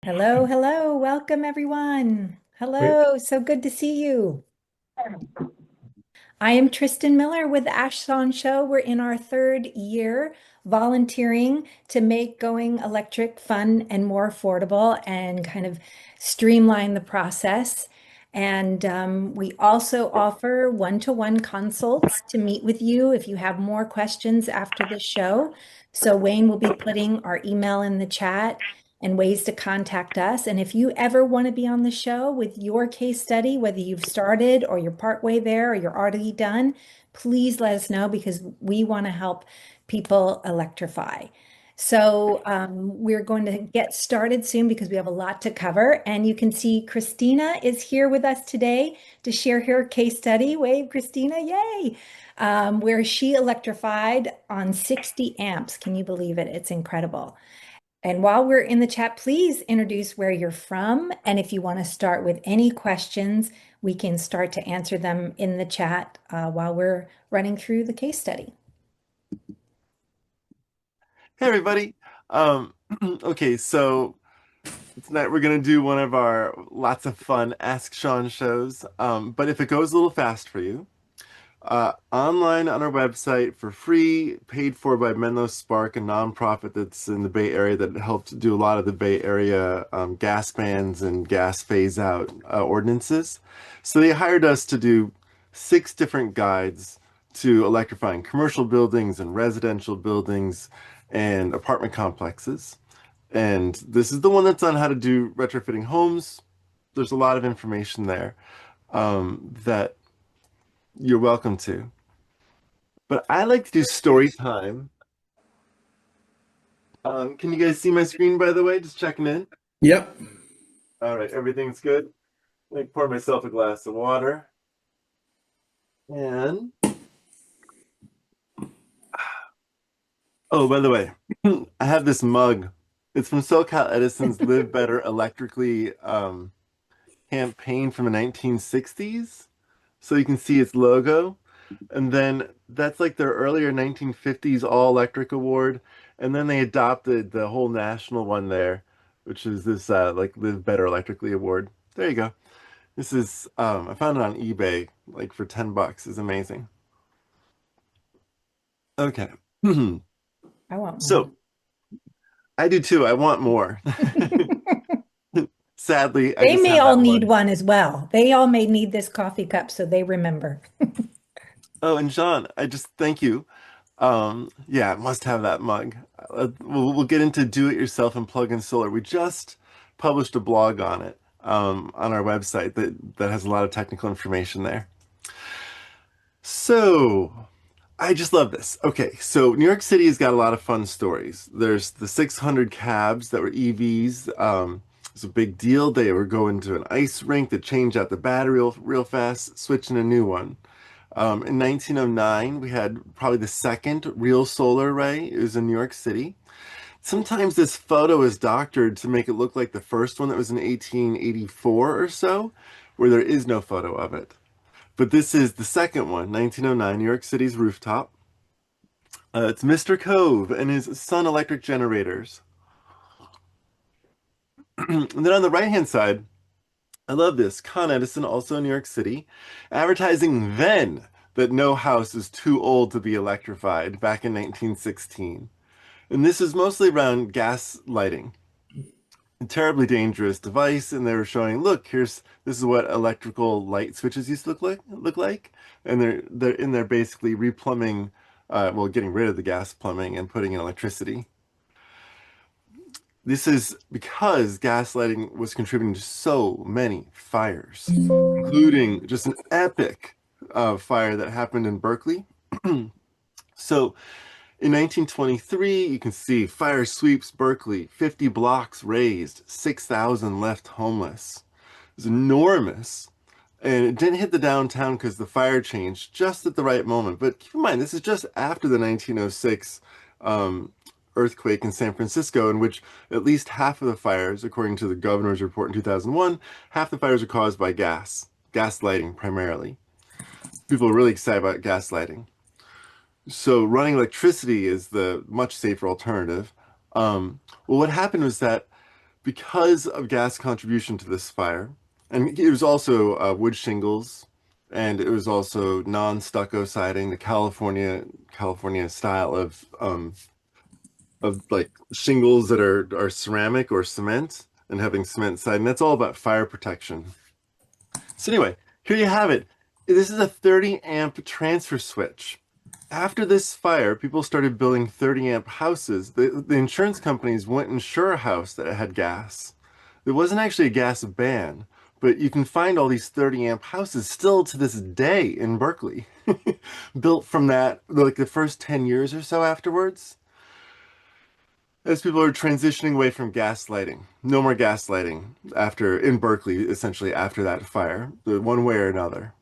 Hello, hello. Welcome, everyone. Wait, Hello. So good to see you. I am Tristan Miller with the Ash Son Show. We're in our third year volunteering to make going electric fun and more affordable and kind of streamline the process. And we also offer one-to-one consults to meet with you if you have more questions after the show. So Wayne will be putting our email in the chat and ways to contact us. And if you ever want to be on the show with your case study, whether you've started or you're partway there or you're already done, please let us know because we want to help people electrify. So we're going to get started soon because we have a lot to cover. And you can see Christina is here with us today to share her case study. Wave, Christina, yay! Where she electrified on 60 amps. Can you believe it? It's incredible. And while we're in the chat, please introduce where you're from. And if you want to start with any questions, we can start to answer them in the chat while we're running through the case study. hey everybody. Um, okay, so tonight we're gonna do one of our lots of fun Ask Sean shows. But if it goes a little fast for you, online on our website for free, paid for by Menlo Spark, a nonprofit that's in the Bay Area that helped do a lot of the Bay Area gas bans and gas phase out ordinances. So they hired us to do 6 different guides to electrifying commercial buildings and residential buildings and apartment complexes. And this is the one that's on how to do retrofitting homes. There's a lot of information there that you're welcome to. But I like to do story time. Can you guys see my screen, by the way? Just checking in. Yep. All right, everything's good. Let me pour myself a glass of water. And, oh, by the way, I have this mug. It's from SoCal Edison's Live Better Electrically campaign from the 1960s. So you can see its logo. And then that's like their earlier 1950s All Electric Award. And then they adopted the whole national one there, which is this like Live Better Electrically Award. There you go. This is I found it on eBay like for 10 bucks. It's amazing. Okay. I want one. So I do too. I want more. Sadly, I They just may have all that need one. one as well. They all may need this coffee cup so they remember. Oh, and Sean, I just thank you. Yeah, must have that mug. We'll get into do it yourself and plug in solar. We just published a blog on it on our website that has a lot of technical information there. So I just love this. Okay, so New York City has got a lot of fun stories. There's the 600 cabs that were EVs. It's a big deal. They were going to an ice rink to change out the battery real fast, switching a new one. In 1909, we had probably the second real solar array. It was in New York City. Sometimes this photo is doctored to make it look like the first one that was in 1884 or so, where there is no photo of it. But this is the second one, 1909, New York City's rooftop. It's Mr. Cove and his Sun Electric generators. And then on the right-hand side, I love this. Con Edison, also in New York City, advertising then that no house is too old to be electrified back in 1916. And this is mostly around gas lighting. A terribly dangerous device, and they were showing, look, this is what electrical light switches used to look like. And they're in there basically replumbing, well, getting rid of the gas plumbing and putting in electricity. This is because gaslighting was contributing to so many fires, including just an epic fire that happened in Berkeley. So in 1923, you can see fire sweeps Berkeley, 50 blocks razed, 6,000 left homeless. It was enormous. And it didn't hit the downtown because the fire changed just at the right moment. But keep in mind, this is just after the 1906 um, earthquake in San Francisco, in which at least half of the fires, according to the governor's report in 2001, half the fires are caused by gas lighting primarily. People are really excited about gas lighting. So running electricity is the much safer alternative. Well, what happened was that because of gas contribution to this fire, and it was also wood shingles, and it was also non-stucco siding, the California style of like shingles that are ceramic or cement and having cement siding. That's all about fire protection. So anyway, here you have it. This is a 30 amp transfer switch. After this fire, people started building 30 amp houses. The insurance companies wouldn't insure a house that had gas. There wasn't actually a gas ban, but you can find all these 30 amp houses still to this day in Berkeley, built from that, like the first 10 years or so afterwards, as people are transitioning away from gas lighting. No more gas lighting after in Berkeley, essentially after that fire, one way or another.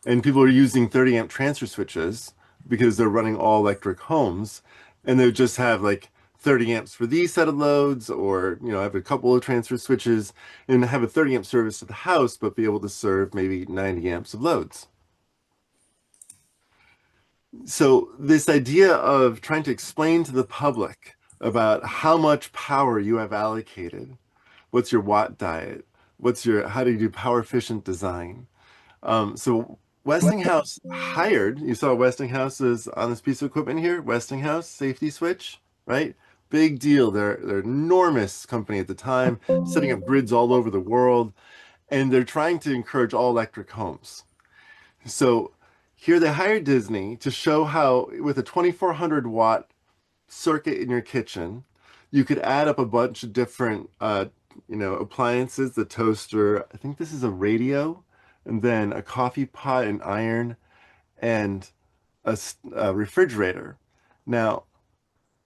And people are using 30 amp transfer switches because they're running all electric homes, and they just have like 30 amps for these set of loads, or have a couple of transfer switches and have a 30 amp service to the house, but be able to serve maybe 90 amps of loads. So this idea of trying to explain to the public about how much power you have allocated, what's your watt diet, how do you do power efficient design? So Westinghouse hired, you saw Westinghouse's on this piece of equipment here, Westinghouse safety switch, right? Big deal. They're an enormous company at the time, setting up grids all over the world, and they're trying to encourage all electric homes. So here they hired Disney to show how with a 2400 watt circuit in your kitchen, you could add up a bunch of different appliances, the toaster, I think this is a radio, and then a coffee pot, an iron, and a refrigerator. Now,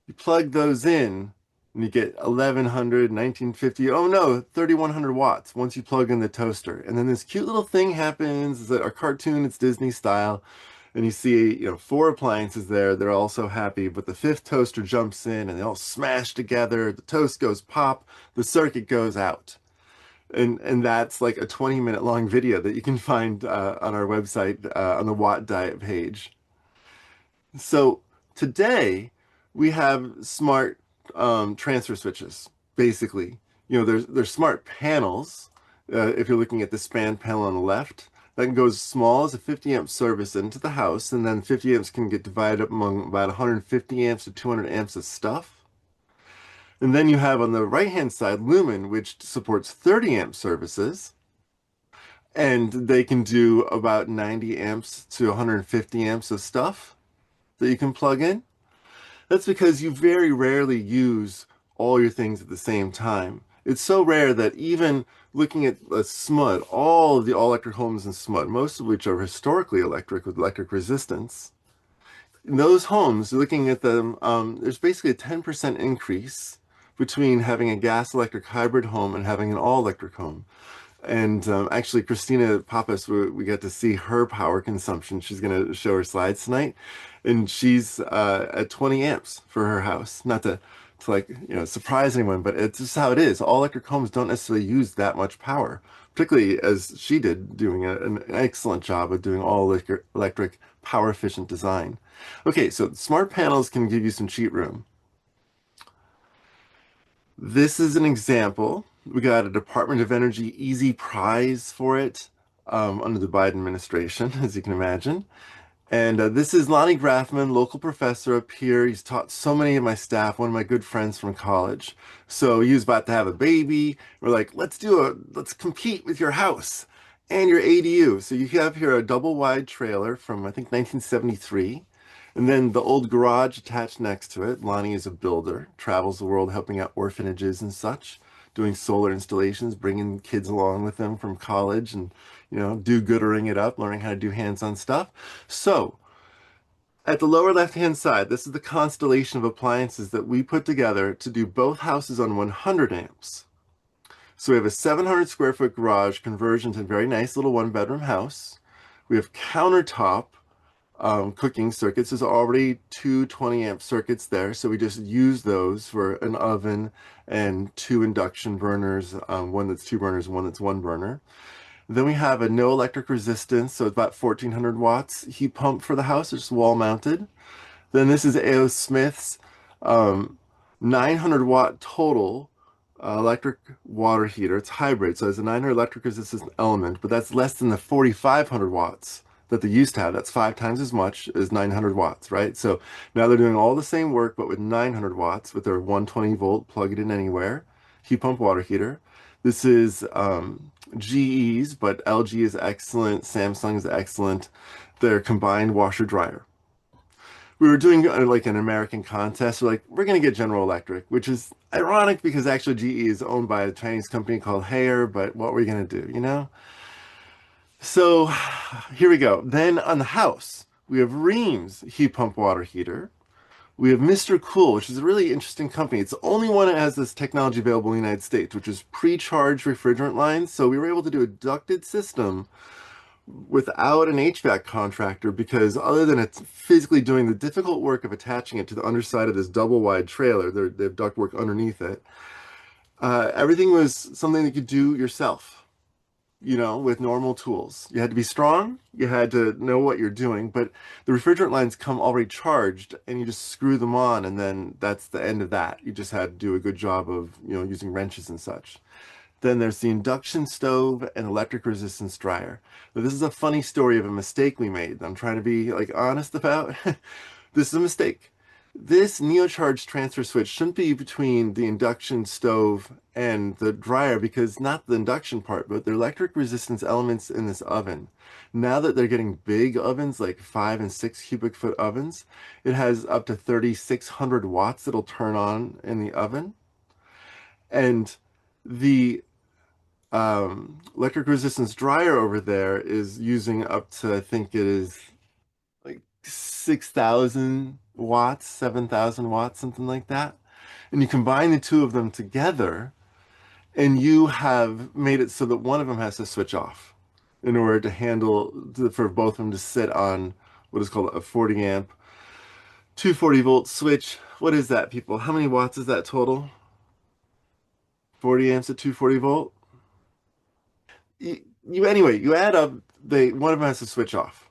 you plug those in and you get 1100, 1950, oh no, 3100 watts once you plug in the toaster. And then this cute little thing happens, it's a cartoon, it's Disney style, and you see, four appliances there. They're all so happy, but the fifth toaster jumps in and they all smash together. The toast goes pop, the circuit goes out. And that's like a 20-minute long video that you can find on our website on the Watt Diet page. So today we have smart transfer switches, basically. There's smart panels. If you're looking at the span panel on the left, that can go as small as a 50 amp service into the house, and then 50 amps can get divided up among about 150 amps to 200 amps of stuff. And then you have on the right-hand side Lumen, which supports 30 amp services, and they can do about 90 amps to 150 amps of stuff that you can plug in. That's because you very rarely use all your things at the same time. It's so rare that even looking at a SMUD, all of the all-electric homes in SMUD, most of which are historically electric with electric resistance, in those homes, looking at them, there's basically a 10% increase between having a gas electric hybrid home and having an all electric home. And actually, Christina Pappas, we got to see her power consumption. She's going to show her slides tonight. And she's at 20 amps for her house. Not to like, surprise anyone, but it's just how it is. All electric homes don't necessarily use that much power, particularly as she did, doing an excellent job of doing all electric power efficient design. Okay, so smart panels can give you some cheat room. This is an example. We got a Department of Energy Easy Prize for it under the Biden administration, as you can imagine. And this is Lonnie Grafman, local professor up here. He's taught so many of my staff, one of my good friends from college. So he was about to have a baby. We're like, let's compete with your house and your ADU. So you have here a double wide trailer from, I think, 1973. And then the old garage attached next to it. Lonnie is a builder, travels the world helping out orphanages and such, doing solar installations, bringing kids along with them from college and, do-goodering it up, learning how to do hands-on stuff. So at the lower left-hand side, this is the constellation of appliances that we put together to do both houses on 100 amps. So we have a 700 square foot garage conversion to a very nice little one-bedroom house. We have countertop cooking circuits. There's already two 20 amp circuits there, so we just use those for an oven and two induction burners, one that's two burners and one that's one burner. Then we have a no electric resistance, so it's about 1400 watts heat pump for the house. It's wall mounted. Then this is A.O. Smith's 900 watt total electric water heater. It's hybrid, so it's a 900 electric resistance element, but that's less than the 4,500 watts that they used to have. That's 5 times as much as 900 watts, right? So now they're doing all the same work, but with 900 watts with their 120 volt, plug it in anywhere, heat pump water heater. This is GE's, but LG is excellent, Samsung is excellent. Their combined washer dryer. We were doing like an American contest. We're gonna get General Electric, which is ironic because actually GE is owned by a Chinese company called Haier. But what were we gonna do, you know? So here we go. Then on the house, we have Ream's heat pump water heater. We have Mr. Cool, which is a really interesting company. It's the only one that has this technology available in the United States, which is pre-charged refrigerant lines. So we were able to do a ducted system without an HVAC contractor because other than it's physically doing the difficult work of attaching it to the underside of this double wide trailer, they have ductwork underneath it. Everything was something you could do yourself, with normal tools. You had to be strong, you had to know what you're doing, but the refrigerant lines come already charged and you just screw them on and then that's the end of that. You just had to do a good job of, using wrenches and such. Then there's the induction stove and electric resistance dryer. Now, this is a funny story of a mistake we made. I'm trying to be honest about. This is a mistake. This neocharge transfer switch shouldn't be between the induction stove and the dryer because not the induction part, but the electric resistance elements in this oven. Now that they're getting big ovens, like 5 and 6 cubic foot ovens, it has up to 3,600 watts that'll turn on in the oven. And the electric resistance dryer over there is using up to, I think it is like 6,000 watts, 7,000 watts, something like that. And you combine the two of them together, and you have made it so that one of them has to switch off in order to for both of them to sit on what is called a 40 amp, 240 volt switch. What is that, people? How many watts is that total? 40 amps at 240 volt? Anyway, you add up, one of them has to switch off.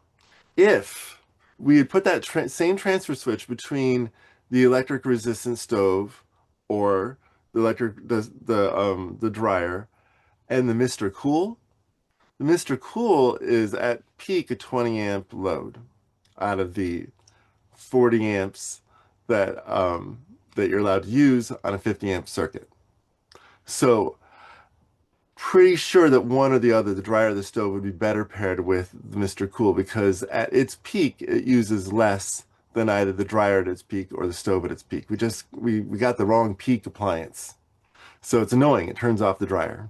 If we had put that same transfer switch between the electric resistant stove or the dryer and the Mr. Cool, the Mr. Cool is at peak a 20 amp load out of the 40 amps that you're allowed to use on a 50 amp circuit. So pretty sure that one or the other, the dryer or the stove, would be better paired with the Mr. Cool because at its peak, it uses less than either the dryer at its peak or the stove at its peak. We got the wrong peak appliance. So it's annoying. It turns off the dryer.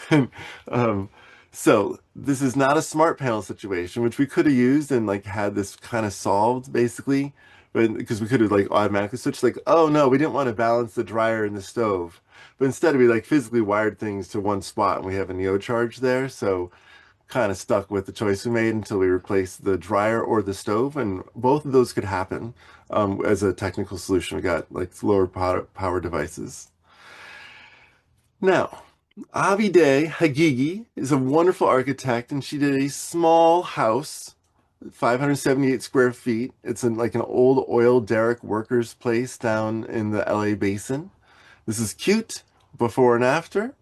And, um, so this is not a smart panel situation, which we could have used and had this kind of solved basically, but because we could have automatically switched oh no, we didn't want to balance the dryer and the stove. But instead we physically wired things to one spot and we have a neocharge there. So kind of stuck with the choice we made until we replaced the dryer or the stove. And both of those could happen as a technical solution. We got lower power devices. Now, Abide Hagigi is a wonderful architect, and she did a small house, 578 square feet. It's in an old oil derrick workers place down in the LA basin. This is cute, before and after.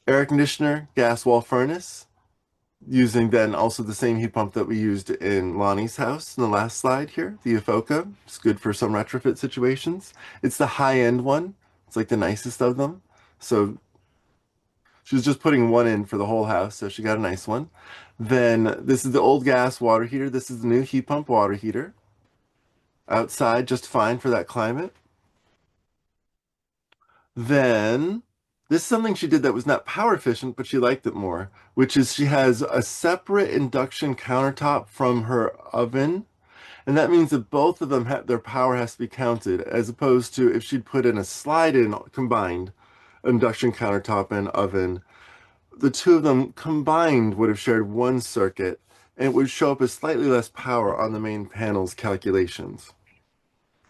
Air conditioner, gas wall furnace, using then also the same heat pump that we used in Lonnie's house in the last slide here, the Evoca. It's good for some retrofit situations. It's the high-end one. It's the nicest of them. So she was just putting one in for the whole house, so she got a nice one. Then this is the old gas water heater. This is the new heat pump water heater. Outside, just fine for that climate. Then this is something she did that was not power efficient, but she liked it more, which is she has a separate induction countertop from her oven. And that means that both of them their power has to be counted, as opposed to if she'd put in a slide-in combined induction countertop and oven, the two of them combined would have shared one circuit, and it would show up as slightly less power on the main panel's calculations.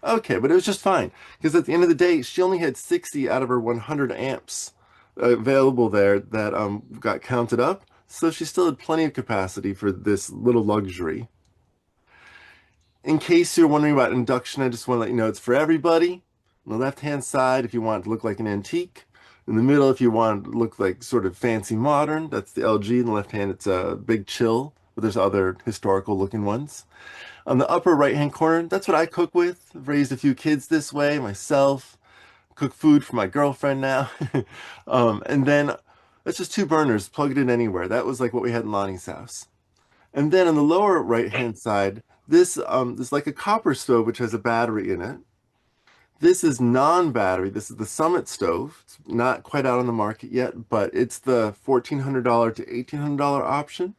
Okay, but it was just fine, because at the end of the day, she only had 60 out of her 100 amps available there that got counted up, so she still had plenty of capacity for this little luxury. In case you're wondering about induction, I just want to let you know it's for everybody, On the left-hand side, if you want it to look like an antique. In the middle, if you want it to look like sort of fancy modern, that's the LG. In the left hand, it's a big chill, but there's other historical looking ones. On the upper right-hand corner, that's what I cook with. I've raised a few kids this way, myself. Cook food for my girlfriend now. And then that's just two burners plugged in anywhere. That was like what we had in Lonnie's house. And then on the lower right-hand side, this like a copper stove which has a battery in it. This is non-battery. This is the Summit stove. It's not quite out on the market yet, but it's the $1,400 to $1,800 option,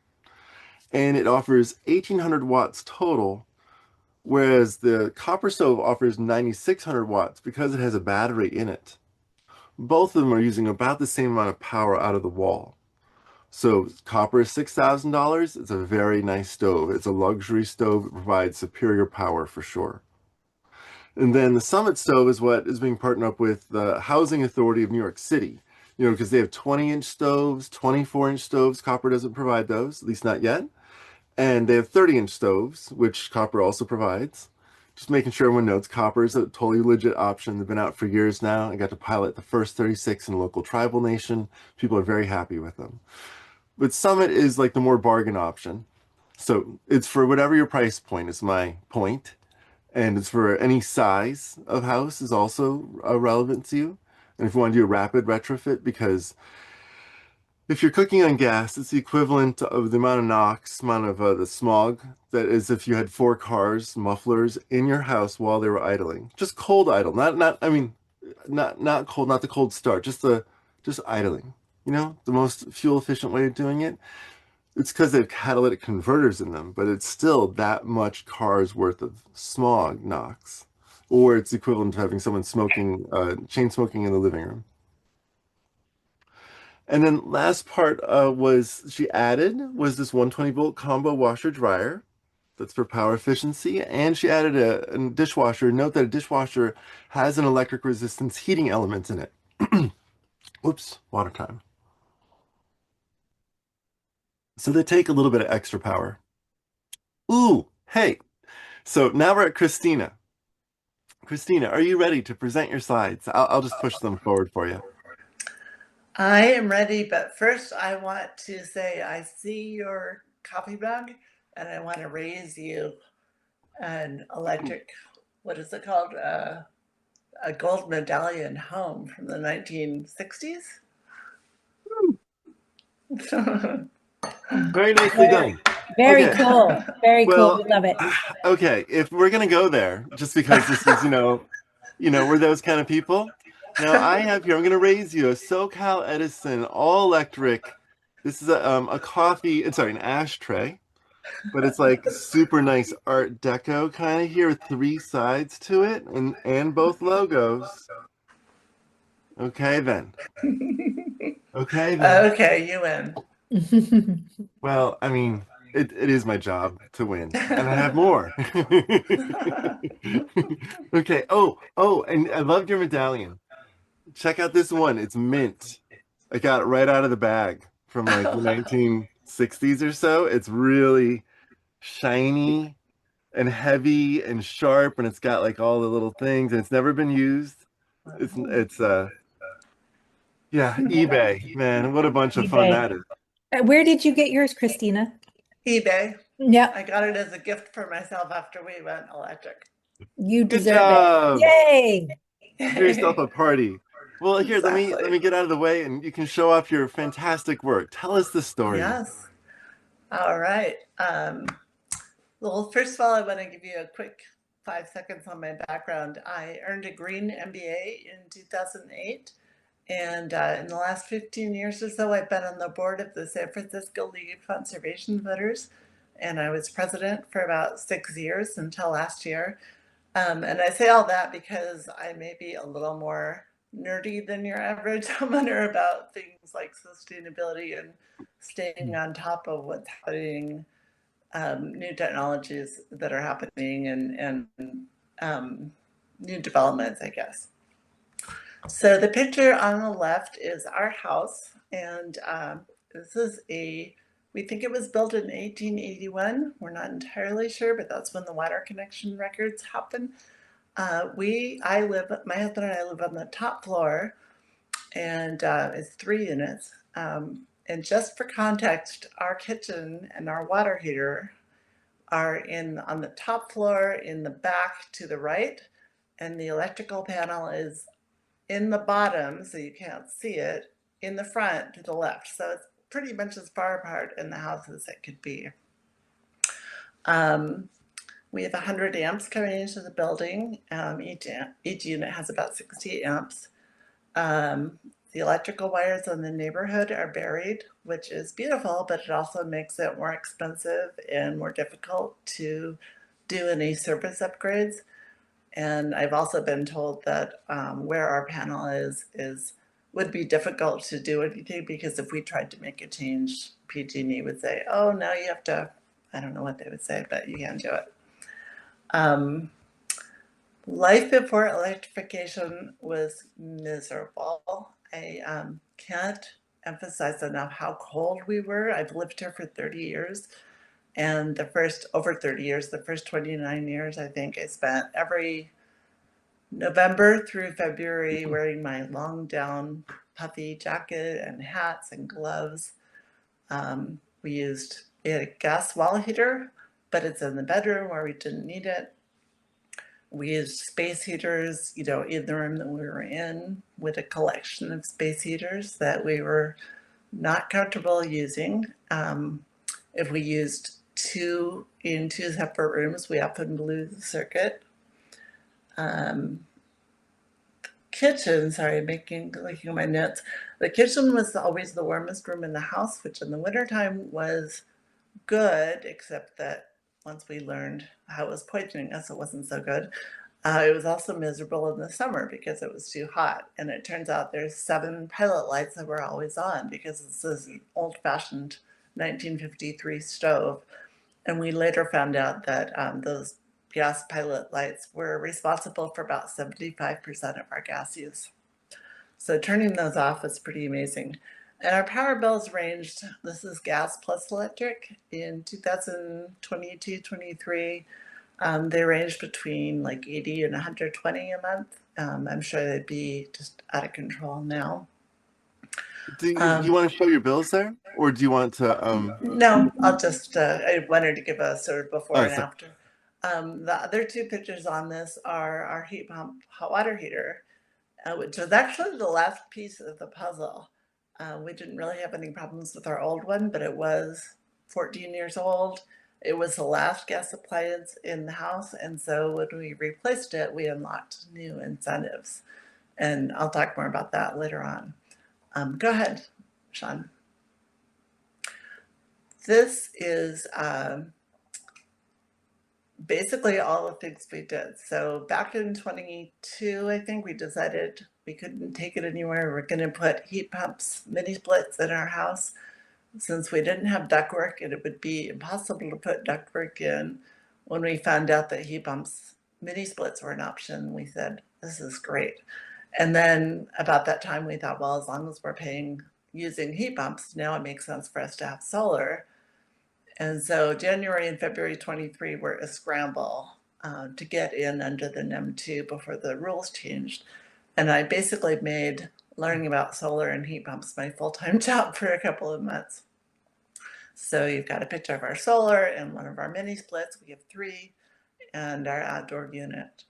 and it offers 1,800 watts total, whereas the copper stove offers 9,600 watts because it has a battery in it. Both of them are using about the same amount of power out of the wall. So copper is $6,000. It's a very nice stove. It's a luxury stove. It provides superior power for sure. And then the Summit stove is what is being partnered up with the Housing Authority of New York City. You know, because they have 20-inch stoves, 24-inch stoves. Copper doesn't provide those, at least not yet. And they have 30-inch stoves, which copper also provides. Just making sure everyone knows copper is a totally legit option. They've been out for years now. I got to pilot the first 36 in a local tribal nation. People are very happy with them. But Summit is like the more bargain option. So it's for whatever your price point is my point. And it's for any size of house is also relevant to you. And if you want to do a rapid retrofit, because if you're cooking on gas, it's the equivalent of the amount of NOx, amount of the smog that is if you had four cars, mufflers in your house while they were idling. Just cold idle, I mean, not cold, not the cold start, just idling. You know, the most fuel efficient way of doing it. It's because they have catalytic converters in them, but it's still that much car's worth of smog NOx, or it's equivalent to having someone smoking, chain smoking in the living room. And then last part was she added was this 120 volt combo washer dryer. That's for power efficiency. And she added a dishwasher. Note that a dishwasher has an electric resistance heating element in it. Oops, water time. So they take a little bit of extra power. Ooh, hey. So now we're at Christina. Christina, are you ready to present your slides? I'll just push them forward for you. I am ready, but first I want to say I see your coffee mug and I want to raise you an electric, what is it called? A gold medallion home from the 1960s. Very nicely done. Very Okay. cool. Very cool. Well, We love it. okay, if we're gonna go there, just because this is, we're those kind of people. Now I have here, I'm gonna raise you a SoCal Edison all electric. This is a coffee, it's sorry, an ashtray, but it's like super nice Art Deco kind of here with three sides to it and both logos. Okay then. Okay then. Okay, you win. Well, I mean, it is my job to win, and I have more. Okay. Oh, and I loved your medallion. Check out this one. It's mint. I got it right out of the bag from like the 1960s or so. It's really shiny and heavy and sharp, and it's got like all the little things, and it's never been used. It's yeah, eBay, man, what a bunch of fun eBay. that is. Where did you get yours, Christina? eBay. Yep, I got it as a gift for myself after we went electric. you Good deserve it. job. Yay! Give yourself a party. Well, here, let Exactly. me get out of the way and you can show off your fantastic work. Tell us the story. Yes. All right. Well, first of all, I want to give you a quick 5 seconds on my background. I earned a green MBA in 2008. And in the last 15 years or so, I've been on the board of the San Francisco League of Conservation Voters. And I was president for about 6 years until last year. And I say all that because I may be a little more nerdy than your average homeowner about things like sustainability and staying on top of what's happening, new technologies that are happening, and new developments, I guess. So the picture on the left is our house, and this is we think it was built in 1881. We're not entirely sure, but that's when the water connection records happen. My husband and I live on the top floor, and it's 3 units. And just for context, our kitchen and our water heater are on the top floor in the back to the right, and the electrical panel is in the bottom, so you can't see it, in the front to the left. So it's pretty much as far apart in the house as it could be. We have 100 amps coming into the building. Each unit has about 60 amps. The electrical wires in the neighborhood are buried, which is beautiful, but it also makes it more expensive and more difficult to do any service upgrades. And I've also been told that where our panel is would be difficult to do anything, because if we tried to make a change, PG&E would say, "Oh no, you have to." I don't know what they would say, but you can't do it. Life before electrification was miserable. I can't emphasize enough how cold we were. I've lived here for 30 years, and over 30 years, the first 29 years, I think I spent every November through February wearing my long down puffy jacket and hats and gloves. We had a gas wall heater, but it's in the bedroom where we didn't need it. We used space heaters, in the room that we were in, with a collection of space heaters that we were not comfortable using. If we used two in two separate rooms, we often blew the circuit. Looking at my notes. The kitchen was always the warmest room in the house, which in the wintertime was good, except that once we learned how it was poisoning us, it wasn't so good. It was also miserable in the summer because it was too hot. And it turns out there's 7 pilot lights that were always on, because this is an old-fashioned 1953 stove. And we later found out that those gas pilot lights were responsible for about 75% of our gas use. So turning those off was pretty amazing. And our power bills ranged, this is gas plus electric, in 2022-23. They ranged between like 80 and 120 a month. I'm sure they'd be just out of control now. Do you want to show your bills there, or do you want to? No, I wanted to give a sort of before Oh, and sorry. after. The other 2 pictures on this are our heat pump hot water heater, which was actually the last piece of the puzzle. We didn't really have any problems with our old one, but it was 14 years old. It was the last gas appliance in the house, and so when we replaced it, we unlocked new incentives. And I'll talk more about that later on. Go ahead, Sean. This is basically all the things we did. So back in 22, I think we decided we couldn't take it anywhere. We're going to put heat pumps, mini splits in our house, since we didn't have ductwork, and it would be impossible to put ductwork in. When we found out that heat pumps, mini splits were an option, we said, this is great. And then about that time, we thought, well, as long as we're using heat pumps, now it makes sense for us to have solar. And so January and February 23 were a scramble to get in under the NEM2 before the rules changed. And I basically made learning about solar and heat pumps my full-time job for a couple of months. So you've got a picture of our solar and one of our mini splits. We have 3, and our outdoor unit.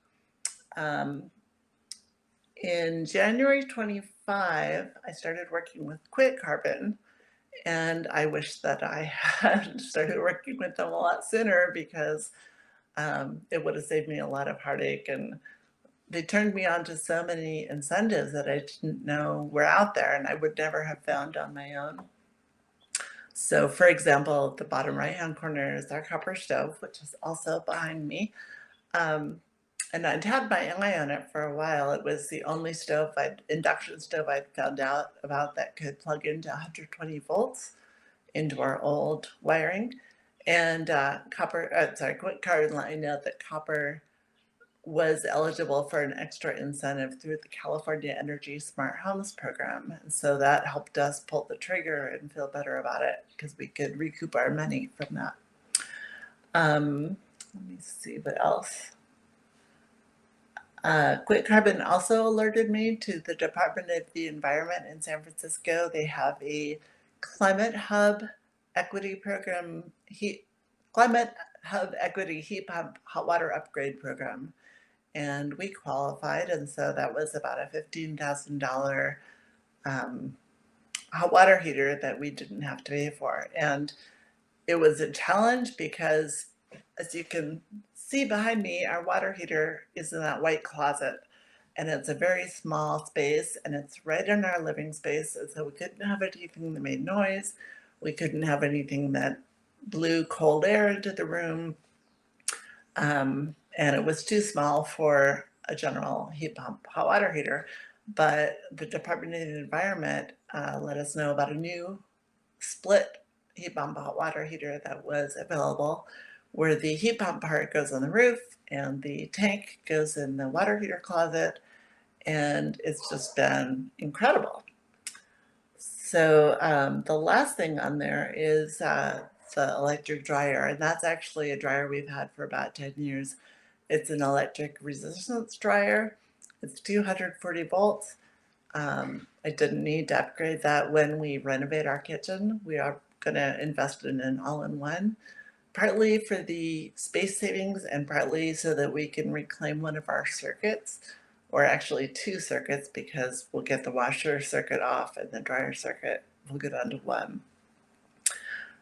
In January 25, I started working with Quit Carbon. And I wish that I had started working with them a lot sooner, because it would have saved me a lot of heartache. And they turned me on to so many incentives that I didn't know were out there and I would never have found on my own. So for example, the bottom right-hand corner is our copper stove, which is also behind me. And I'd had my eye on it for a while. It was the only induction stove I'd found out about that could plug into 120 volts into our old wiring. And Quit Carbon let me know that copper was eligible for an extra incentive through the California Energy Smart Homes program. And so that helped us pull the trigger and feel better about it, because we could recoup our money from that. Let me see what else. Quick Carbon also alerted me to the Department of the Environment in San Francisco. They have a Climate Hub Equity Program, Climate Hub Equity Heat Pump Hot Water Upgrade Program. And we qualified, and so that was about a $15,000 um, hot water heater that we didn't have to pay for. And it was a challenge because, as you can see behind me, our water heater is in that white closet. And it's a very small space, and it's right in our living space. And so we couldn't have anything that made noise. We couldn't have anything that blew cold air into the room. And it was too small for a general heat pump hot water heater. But the Department of the Environment let us know about a new split heat pump hot water heater that was available, where the heat pump part goes on the roof and the tank goes in the water heater closet, and it's just been incredible. So the last thing on there is the electric dryer, and that's actually a dryer we've had for about 10 years. It's an electric resistance dryer. It's 240 volts. I didn't need to upgrade that when we renovate our kitchen. We are going to invest in an all-in-one, partly for the space savings and partly so that we can reclaim one of our circuits, or actually two circuits, because we'll get the washer circuit off and the dryer circuit will go down to one.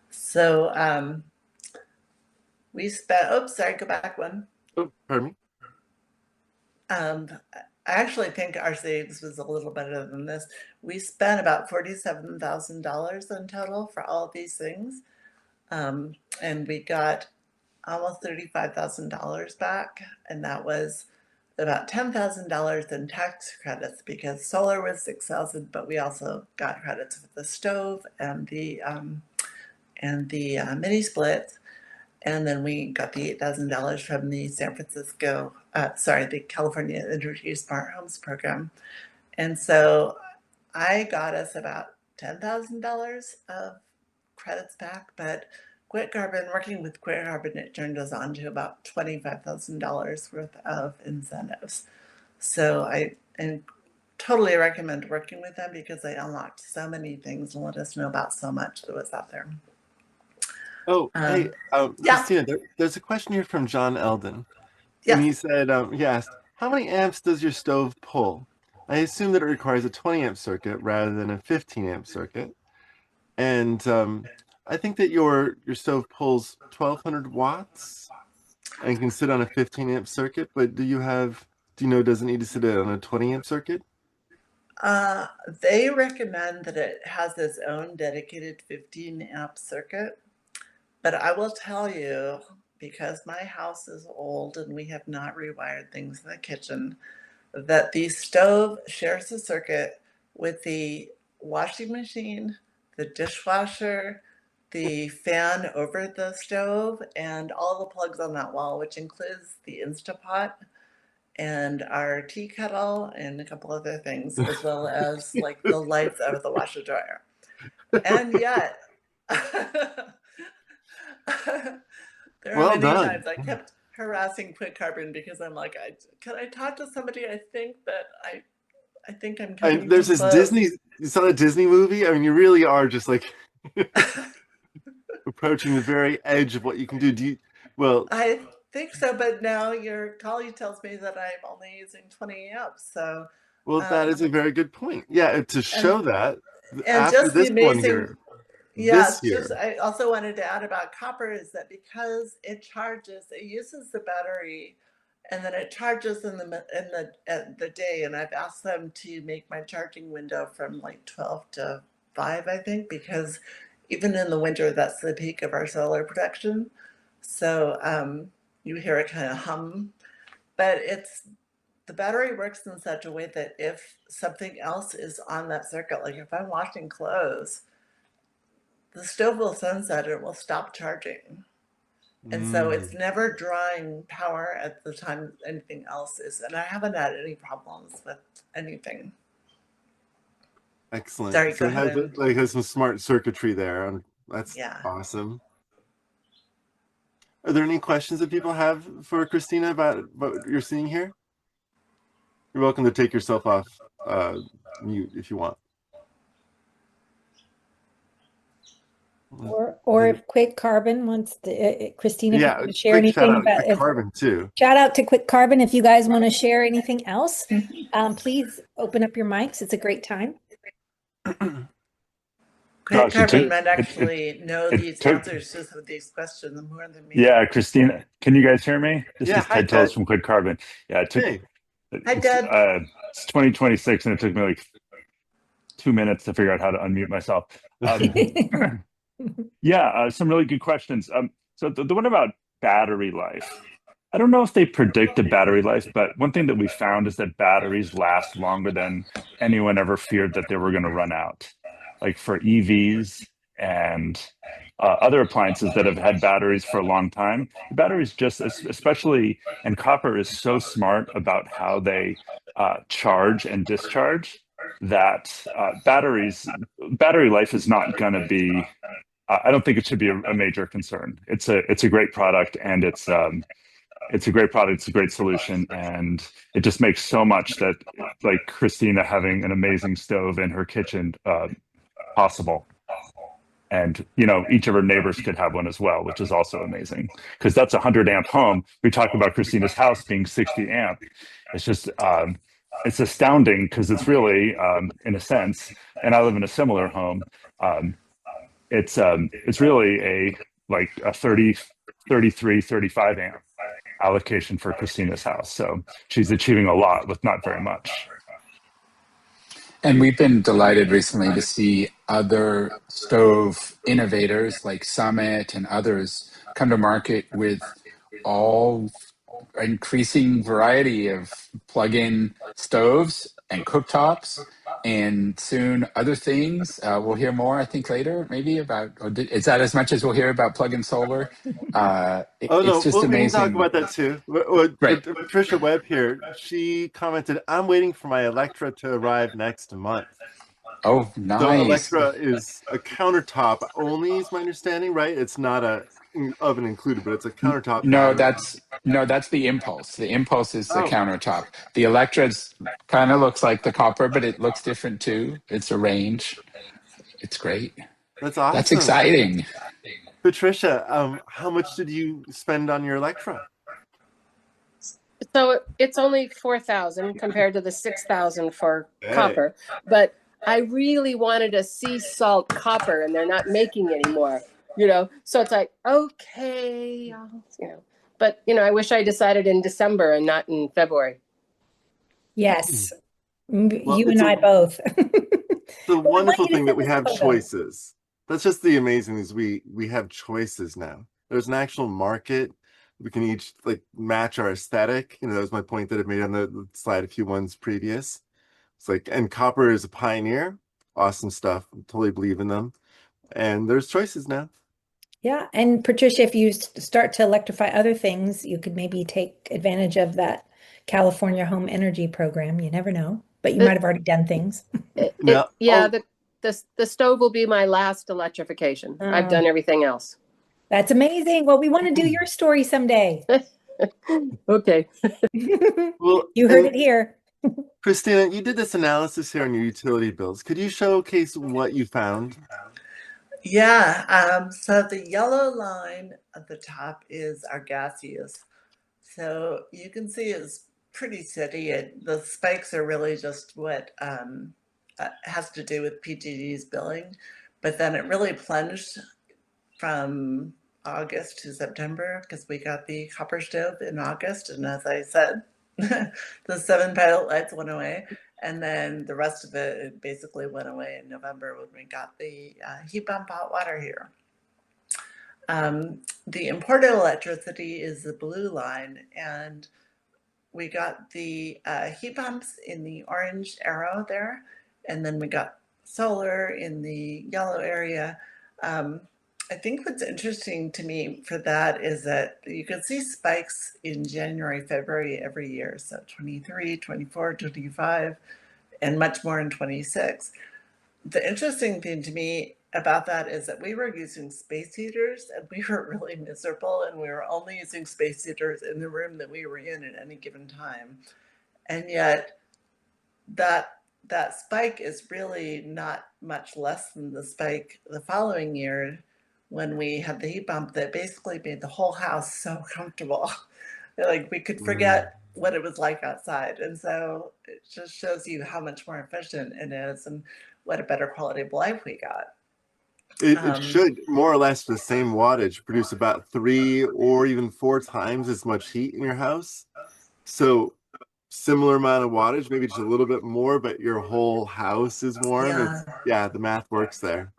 So we spent, oops, sorry, go back one. Oh, pardon me. I actually think our savings was a little better than this. We spent about $47,000 in total for all of these things. And we got almost $35,000 back. And that was about $10,000 in tax credits, because solar was $6,000, but we also got credits for the stove and the mini splits. And then we got the $8,000 from the the California Energy Smart Homes program. And so I got us about $10,000 of credits back, but working with Quick Carbon, it turned us on to about $25,000 worth of incentives. So I totally recommend working with them because they unlocked so many things and let us know about so much that was out there. Oh, hey, Yeah, Christina, there's a question here from John Eldon. And yes. he said, he asked, how many amps does your stove pull? I assume that it requires a 20 amp circuit rather than a 15 amp circuit. And I think that your stove pulls 1200 watts and can sit on a 15 amp circuit, but do you know, does it need to sit on a 20 amp circuit? Uh, they recommend that it has its own dedicated 15 amp circuit. But I will tell you, because my house is old and we have not rewired things in the kitchen, that the stove shares a circuit with the washing machine, the dishwasher, the fan over the stove, and all the plugs on that wall, which includes the Instapot and our tea kettle and a couple other things, as well as like the lights out of the washer dryer. And yet, there are Well many done. times I kept harassing Quick Carbon because I'm like, can I talk to somebody? I think I'm coming There's too this close. Disney, you saw a Disney movie? I mean, you really are just like approaching the very edge of what you can do. Well, I think so, but now your colleague tells me that I'm only using 20 amps. So, well, that um, is a very good point. Yeah, to and show that and after just the this one amazing, here, yeah, this just year. I also wanted to add about copper is that because it uses the battery, and then it charges in the day. And I've asked them to make my charging window from like 12 to 5, I think, because even in the winter, that's the peak of our solar production. So you hear it kind of hum, but the battery works in such a way that if something else is on that circuit, like if I'm washing clothes, the stove will sense that it will stop charging. And so it's Mm, never drawing power at the time anything else is. And I haven't had any problems with anything. excellent. Sorry, So go it ahead has and, some smart circuitry there. That's yeah. awesome. Are there any questions that people have for Christina about what you're seeing here? You're welcome to take yourself off mute if you want. Or if Quick Carbon wants to, Christina, if you Yeah, want to share quick shout anything out to about Quick if Carbon too. shout out to Quick Carbon if you guys want to share anything else, please open up your mics. It's a great time. Quick Gosh, Carbon might actually know it these took. answers to some of these questions more than me. Yeah, Christina, can you guys hear me? This Yeah, is hi Ted Tillis Ted. from Quick Carbon. Yeah, Hey. Hi, Ted. It's 2026 and it took me like 2 minutes to figure out how to unmute myself. Yeah, some really good questions. So the one about battery life, I don't know if they predict a battery life, but one thing that we found is that batteries last longer than anyone ever feared that they were going to run out. Like for EVs and other appliances that have had batteries for a long time, the batteries just, especially, and copper is so smart about how they charge and discharge that battery life is not going to be. I don't think it should be a major concern. It's a great product, and it's a great product. It's a great solution, and it just makes so much that like Christina having an amazing stove in her kitchen possible. And each of her neighbors could have one as well, which is also amazing because that's a 100 amp home. We talk about Christina's house being 60 amp. It's just it's astounding because it's really in a sense, and I live in a similar home. Um, it's really a 30, 33, 35 amp allocation for Christina's house. So she's achieving a lot with not very much. And we've been delighted recently to see other stove innovators like Summit and others come to market with all increasing variety of plug-in stoves and cooktops, and soon other things. We'll hear more, I think, later, maybe about. Is that as much as we'll hear about plug-in solar? Oh It's no, just well, we can talk amazing. about that too. Right. Patricia Webb here, she commented, "I'm waiting for my Electra to arrive next month." Oh, So nice. Electra is a countertop only, is my understanding, right? It's not a oven included, but it's a countertop No, battery. that's the Impulse. The Impulse is the Oh, countertop. The Electra's kind of looks like the copper, but it looks different too. It's a range. It's great. that's That's awesome. exciting. Patricia, how much did you spend on your Electra? So it's only 4,000 compared to the 6,000 for Hey. copper, but I really wanted a sea salt copper, and they're not making anymore. So it's like, okay, but I wish I decided in December and not in February. Yes, Well, you it's and I both. the Well, I want wonderful you to thing that send we this have photo. choices. That's just the amazing is we have choices now. There's an actual market. We can each like match our aesthetic. That was my point that I made on the slide a few ones previous. It's like, and copper is a pioneer. Awesome stuff. I totally believe in them. And there's choices now. Yeah, and Patricia, if you start to electrify other things, you could maybe take advantage of that California Home Energy Program. You never know, but you might have already done things. Now, Yeah, the stove will be my last electrification. I've done everything else. That's amazing. Well, we want to do your story someday. Okay. well, You heard it here. Christina, you did this analysis here on your utility bills. Could you showcase what you found? Yeah, so the yellow line at the top is our gas use. So you can see it's pretty steady. The spikes are really just what has to do with PG&E's billing, but then it really plunged from August to September because we got the copper stove in August, and as I said, the 7 pilot lights went away, and then the rest of it basically went away in November when we got the heat pump hot water here. The imported electricity is the blue line, and we got the heat pumps in the orange arrow there, and then we got solar in the yellow area. I think what's interesting to me for that is that you can see spikes in January, February every year. So 23, 24, 25, and much more in 26. The interesting thing to me about that is that we were using space heaters and we were really miserable, and we were only using space heaters in the room that we were in at any given time. And yet that spike is really not much less than the spike the following year when we had the heat pump that basically made the whole house so comfortable. Like we could Mm. forget what it was like outside. And so it just shows you how much more efficient it is and what a better quality of life we got. It Um, should more or less the same wattage produce about 3 or even 4 times as much heat in your house. So similar amount of wattage, maybe just a little bit more, but your whole house is warm. yeah, It's yeah, the math works there.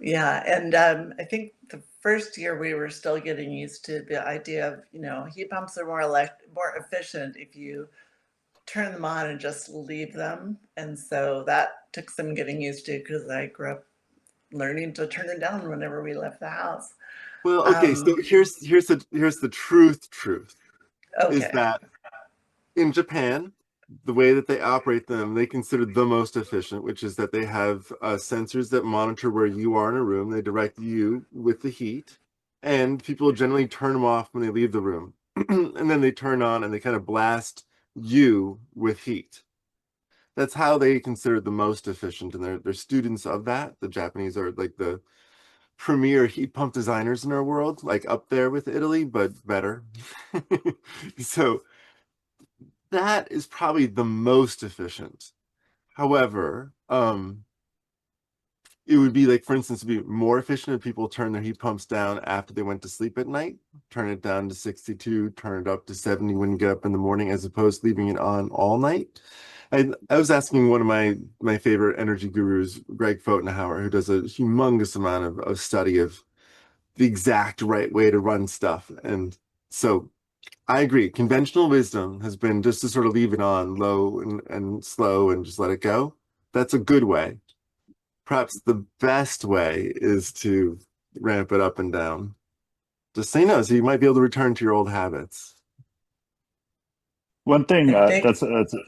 yeah. And I think the first year we were still getting used to the idea of, heat pumps are more efficient if you turn them on and just leave them. And so that took some getting used to because I grew up learning to turn it down whenever we left the house. Well, okay, so Um, here's the truth is okay. that in Japan, the way that they operate them, they consider the most efficient, which is that they have sensors that monitor where you are in a room. They direct you with the heat, and people generally turn them off when they leave the room. And then they turn on and they kind of blast you with heat. That's how they consider it the most efficient, and they're students of that. The Japanese are like the premier heat pump designers in our world, like up there with Italy, but better. So that is probably the most efficient. However, it would be like, for instance, it'd be more efficient if people turn their heat pumps down after they went to sleep at night, turn it down to 62, turn it up to 70 when you get up in the morning, as opposed to leaving it on all night. I was asking one of my favorite energy gurus, Greg Fotenhauer, who does a humongous amount of study of the exact right way to run stuff. And so I agree. Conventional wisdom has been just to sort of leave it on low and slow and just let it go. That's a good way. Perhaps the best way is to ramp it up and down. Just say no, so you might be able to return to your old habits. One thing I think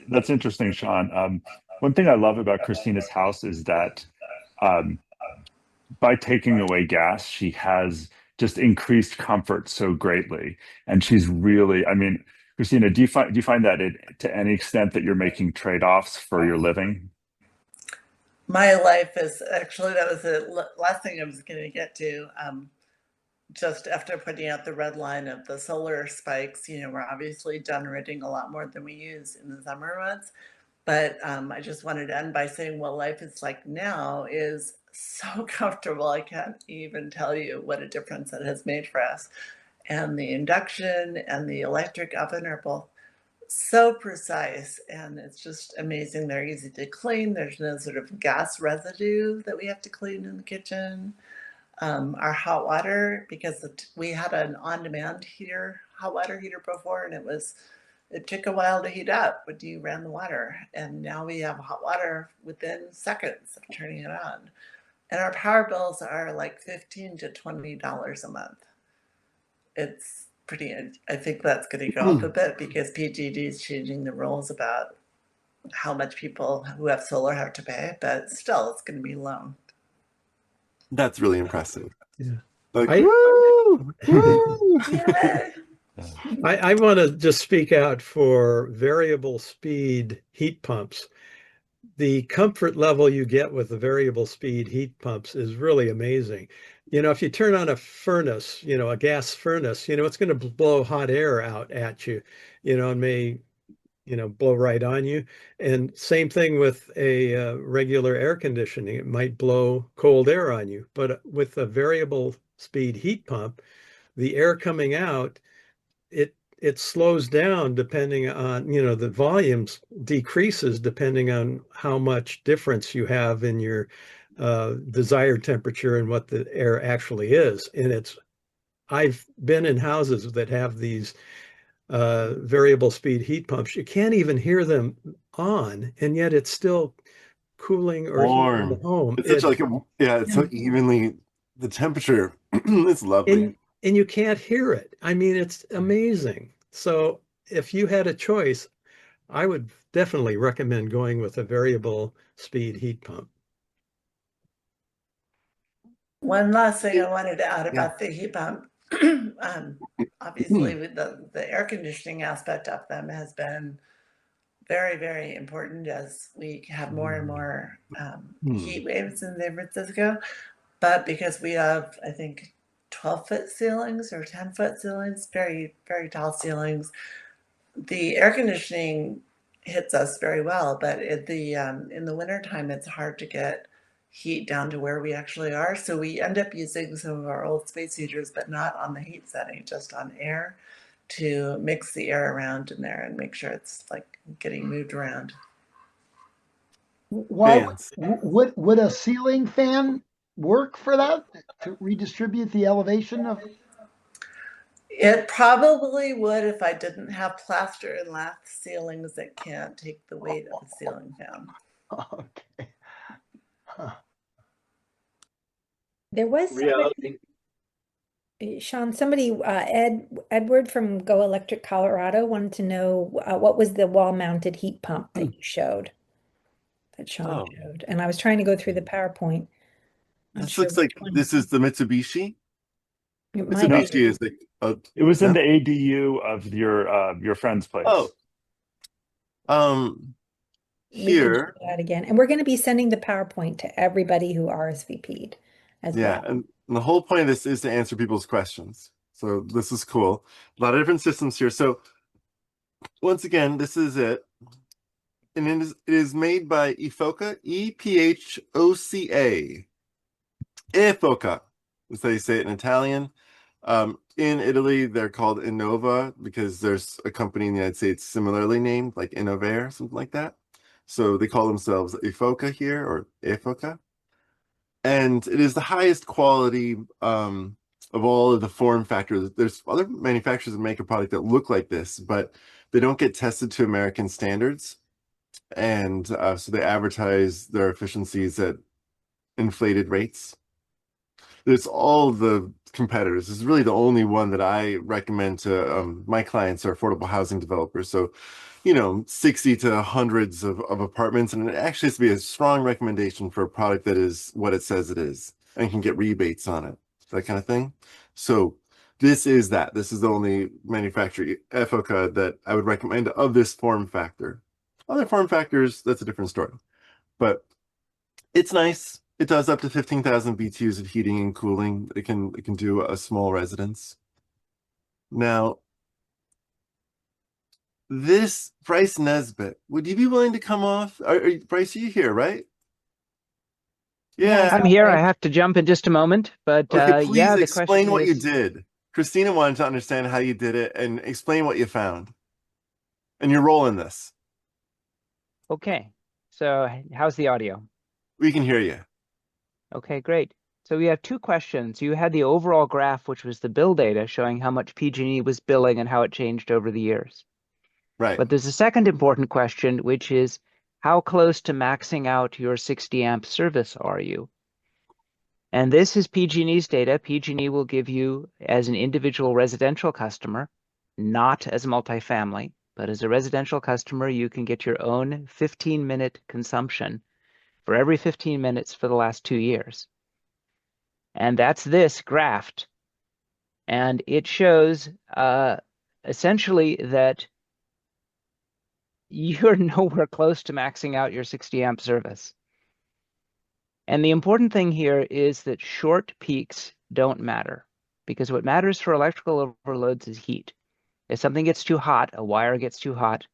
that's interesting, Sean. One thing I love about Christina's house is that um, by taking away gas, she has just increased comfort so greatly, and she's really, I mean, Christina, do you find that to any extent that you're making trade-offs for your living? my life is actually, that was the last thing I was going to get to. Just after putting out the red line of the solar spikes, we're obviously generating a lot more than we use in the summer months. But I just wanted to end by saying what life is like now is so comfortable. I can't even tell you what a difference it has made for us. And the induction and the electric oven are both so precise, and it's just amazing. They're easy to clean. There's no sort of gas residue that we have to clean in the kitchen. Our hot water, because we had an on-demand hot water heater before, and it took a while to heat up when you ran the water. And now we have hot water within seconds of turning it on. And our power bills are like $15 to $20 a month. It's pretty, I think that's going to go up a bit because PGD is changing the rules about how much people who have solar have to pay, but still it's going to be low. That's really impressive. Yeah. Like, I woo, woo. Yay! I want to just speak out for variable speed heat pumps. The comfort level you get with the variable speed heat pumps is really amazing. If you turn on a furnace, a gas furnace, it's going to blow hot air out at you, and may, blow right on you. And same thing with a regular air conditioning. It might blow cold air on you. But with a variable speed heat pump, the air coming out, it slows down depending on, the volumes decreases depending on how much difference you have in your desired temperature and what the air actually is. And I've been in houses that have these variable speed heat pumps. You can't even hear them on, and yet it's still cooling or heating the Warm. home. It's such like yeah, it's so evenly the temperature. It's lovely. And you can't hear it. I mean, it's amazing. So if you had a choice, I would definitely recommend going with a variable speed heat pump. One last thing I wanted to add Yeah. about the heat pump. Obviously, with the air conditioning aspect of them has been very, very important as we have more and more heat waves in San Francisco. But because we have, I think, 12-foot ceilings or 10-foot ceilings, very, very tall ceilings, the air conditioning hits us very well. But in the wintertime, it's hard to get heat down to where we actually are. So we end up using some of our old space heaters, but not on the heat setting, just on air to mix the air around in there and make sure it's like getting moved around. Why Fans. would a ceiling fan work for that to redistribute the elevation of? It probably would if I didn't have plaster and lath ceilings that can't take the weight of a ceiling fan. Okay. Huh. There was Reality. Sean, somebody, Edward from Go Electric Colorado wanted to know what was the wall-mounted heat pump that you showed, that Sean Oh, showed. And I was trying to go through the PowerPoint. Not this sure looks like which one. this is the Mitsubishi. It might No, Mitsubishi be. is like it was in no? the ADU of your friend's place. Oh, We can show here, that again. And we're going to be sending the PowerPoint to everybody who RSVP'd as yeah, well. and the whole point of this is to answer people's questions. So this is cool. A lot of different systems here. So once again, this is it. And it is made by Efoca, Ephoca. Efoca is how you say it in Italian. In Italy, they're called Innova because there's a company in the United States similarly named, like Innovair, something like that. So they call themselves Efoca here, or Efoca. And it is the highest quality of all of the form factors. There's other manufacturers that make a product that look like this, but they don't get tested to American standards. And so they advertise their efficiencies at inflated rates. There's all the competitors. This is really the only one that I recommend to my clients are affordable housing developers. So, 60 to hundreds of apartments. And it actually has to be a strong recommendation for a product that is what it says it is and can get rebates on it, that kind of thing. So this is that. This is the only manufacturer, FOCA, that I would recommend of this form factor. Other form factors, that's a different story. But it's nice. It does up to 15,000 BTUs of heating and cooling. It can do a small residence. Now, this Bryce Nesbitt, would you be willing to come off? Bryce, are you here, right? Yeah, I Yeah. saw I'm here. I Bryce. have to jump in just a moment, but Okay, please yeah, the explain question what you is, did. Christina wanted to understand how you did it and explain what you found and your role in this. okay. So how's the audio? We can hear you. Okay, great. So we have two questions. You had the overall graph, which was the bill data showing how much PG&E was billing and how it changed over the years. Right. But there's a second important question, which is how close to maxing out your 60 amp service are you? And this is PG&E's data. PG&E will give you as an individual residential customer, not as multifamily, but as a residential customer, you can get your own 15-minute consumption for every 15 minutes for the last 2 years. And that's this graphed. And it shows essentially that you're nowhere close to maxing out your 60 amp service. And the important thing here is that short peaks don't matter, because what matters for electrical overloads is heat. If something gets too hot, a wire gets too hot,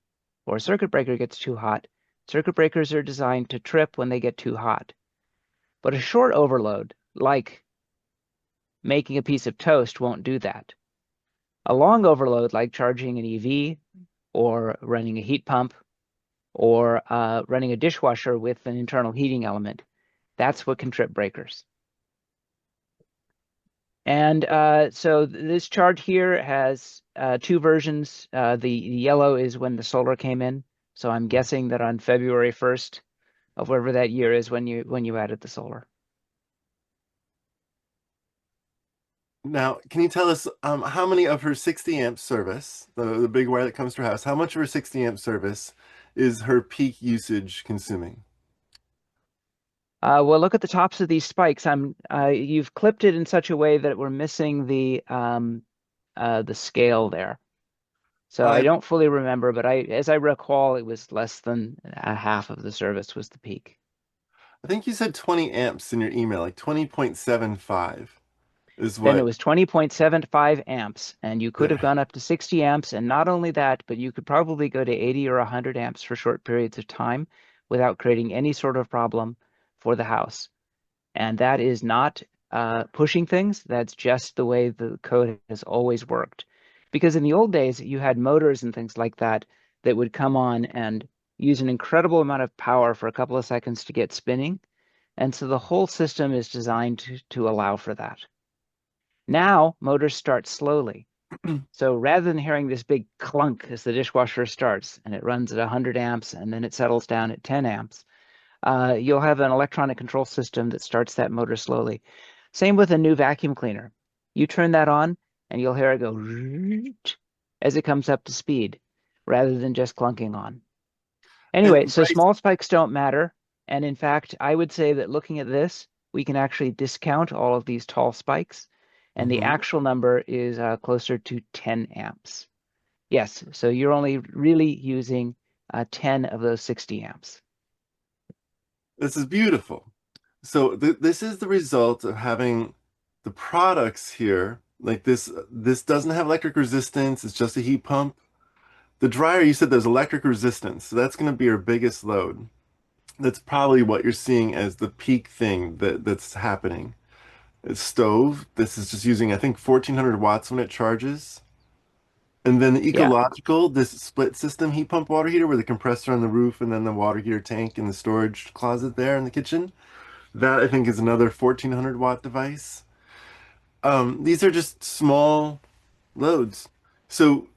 or a circuit breaker gets too hot, circuit breakers are designed to trip when they get too hot. But a short overload, like making a piece of toast, won't do that. A long overload, like charging an EV or running a heat pump or running a dishwasher with an internal heating element, that's what can trip breakers. And so this chart here has two versions. The yellow is when the solar came in. So I'm guessing that on February 1st of whatever that year is when you added the solar. Now, can you tell us how many of her 60 amp service, the big wire that comes to her house, how much of her 60 amp service is her peak usage consuming? Well, look at the tops of these spikes. You've clipped it in such a way that we're missing the scale there. So I I don't fully remember, but as I recall, it was less than a half of the service was the peak. I think you said 20 amps in your email, like 20.75 is Then it what. was 20.75 amps, and you could have Yeah. gone up to 60 amps, and not only that, but you could probably go to 80 or 100 amps for short periods of time without creating any sort of problem for the house. And that is not pushing things. That's just the way the code has always worked. Because in the old days, you had motors and things like that that would come on and use an incredible amount of power for a couple of seconds to get spinning. And so the whole system is designed to allow for that. Now, motors start slowly. So rather than hearing this big clunk as the dishwasher starts and it runs at 100 amps and then it settles down at 10 amps, you'll have an electronic control system that starts that motor slowly. Same with a new vacuum cleaner. You turn that on and you'll hear it go as it comes up to speed rather than just clunking on. Anyway, And so Bryce, small spikes don't matter. And in fact, I would say that looking at this, we can actually discount all of these tall spikes. And the mhm. actual number is closer to 10 amps. Yes, so you're only really using 10 of those 60 amps. This is beautiful. So this is the result of having the products here. Like this doesn't have electric resistance. It's just a heat pump. The dryer, you said there's electric resistance, so that's going to be your biggest load. That's probably what you're seeing as the peak thing that's happening. It's stove. This is just using, I think, 1400 watts when it charges. And then the Yeah. ecological, this split system heat pump water heater with the compressor on the roof and then the water heater tank in the storage closet there in the kitchen. That I think is another 1400-watt device. These are just small loads. So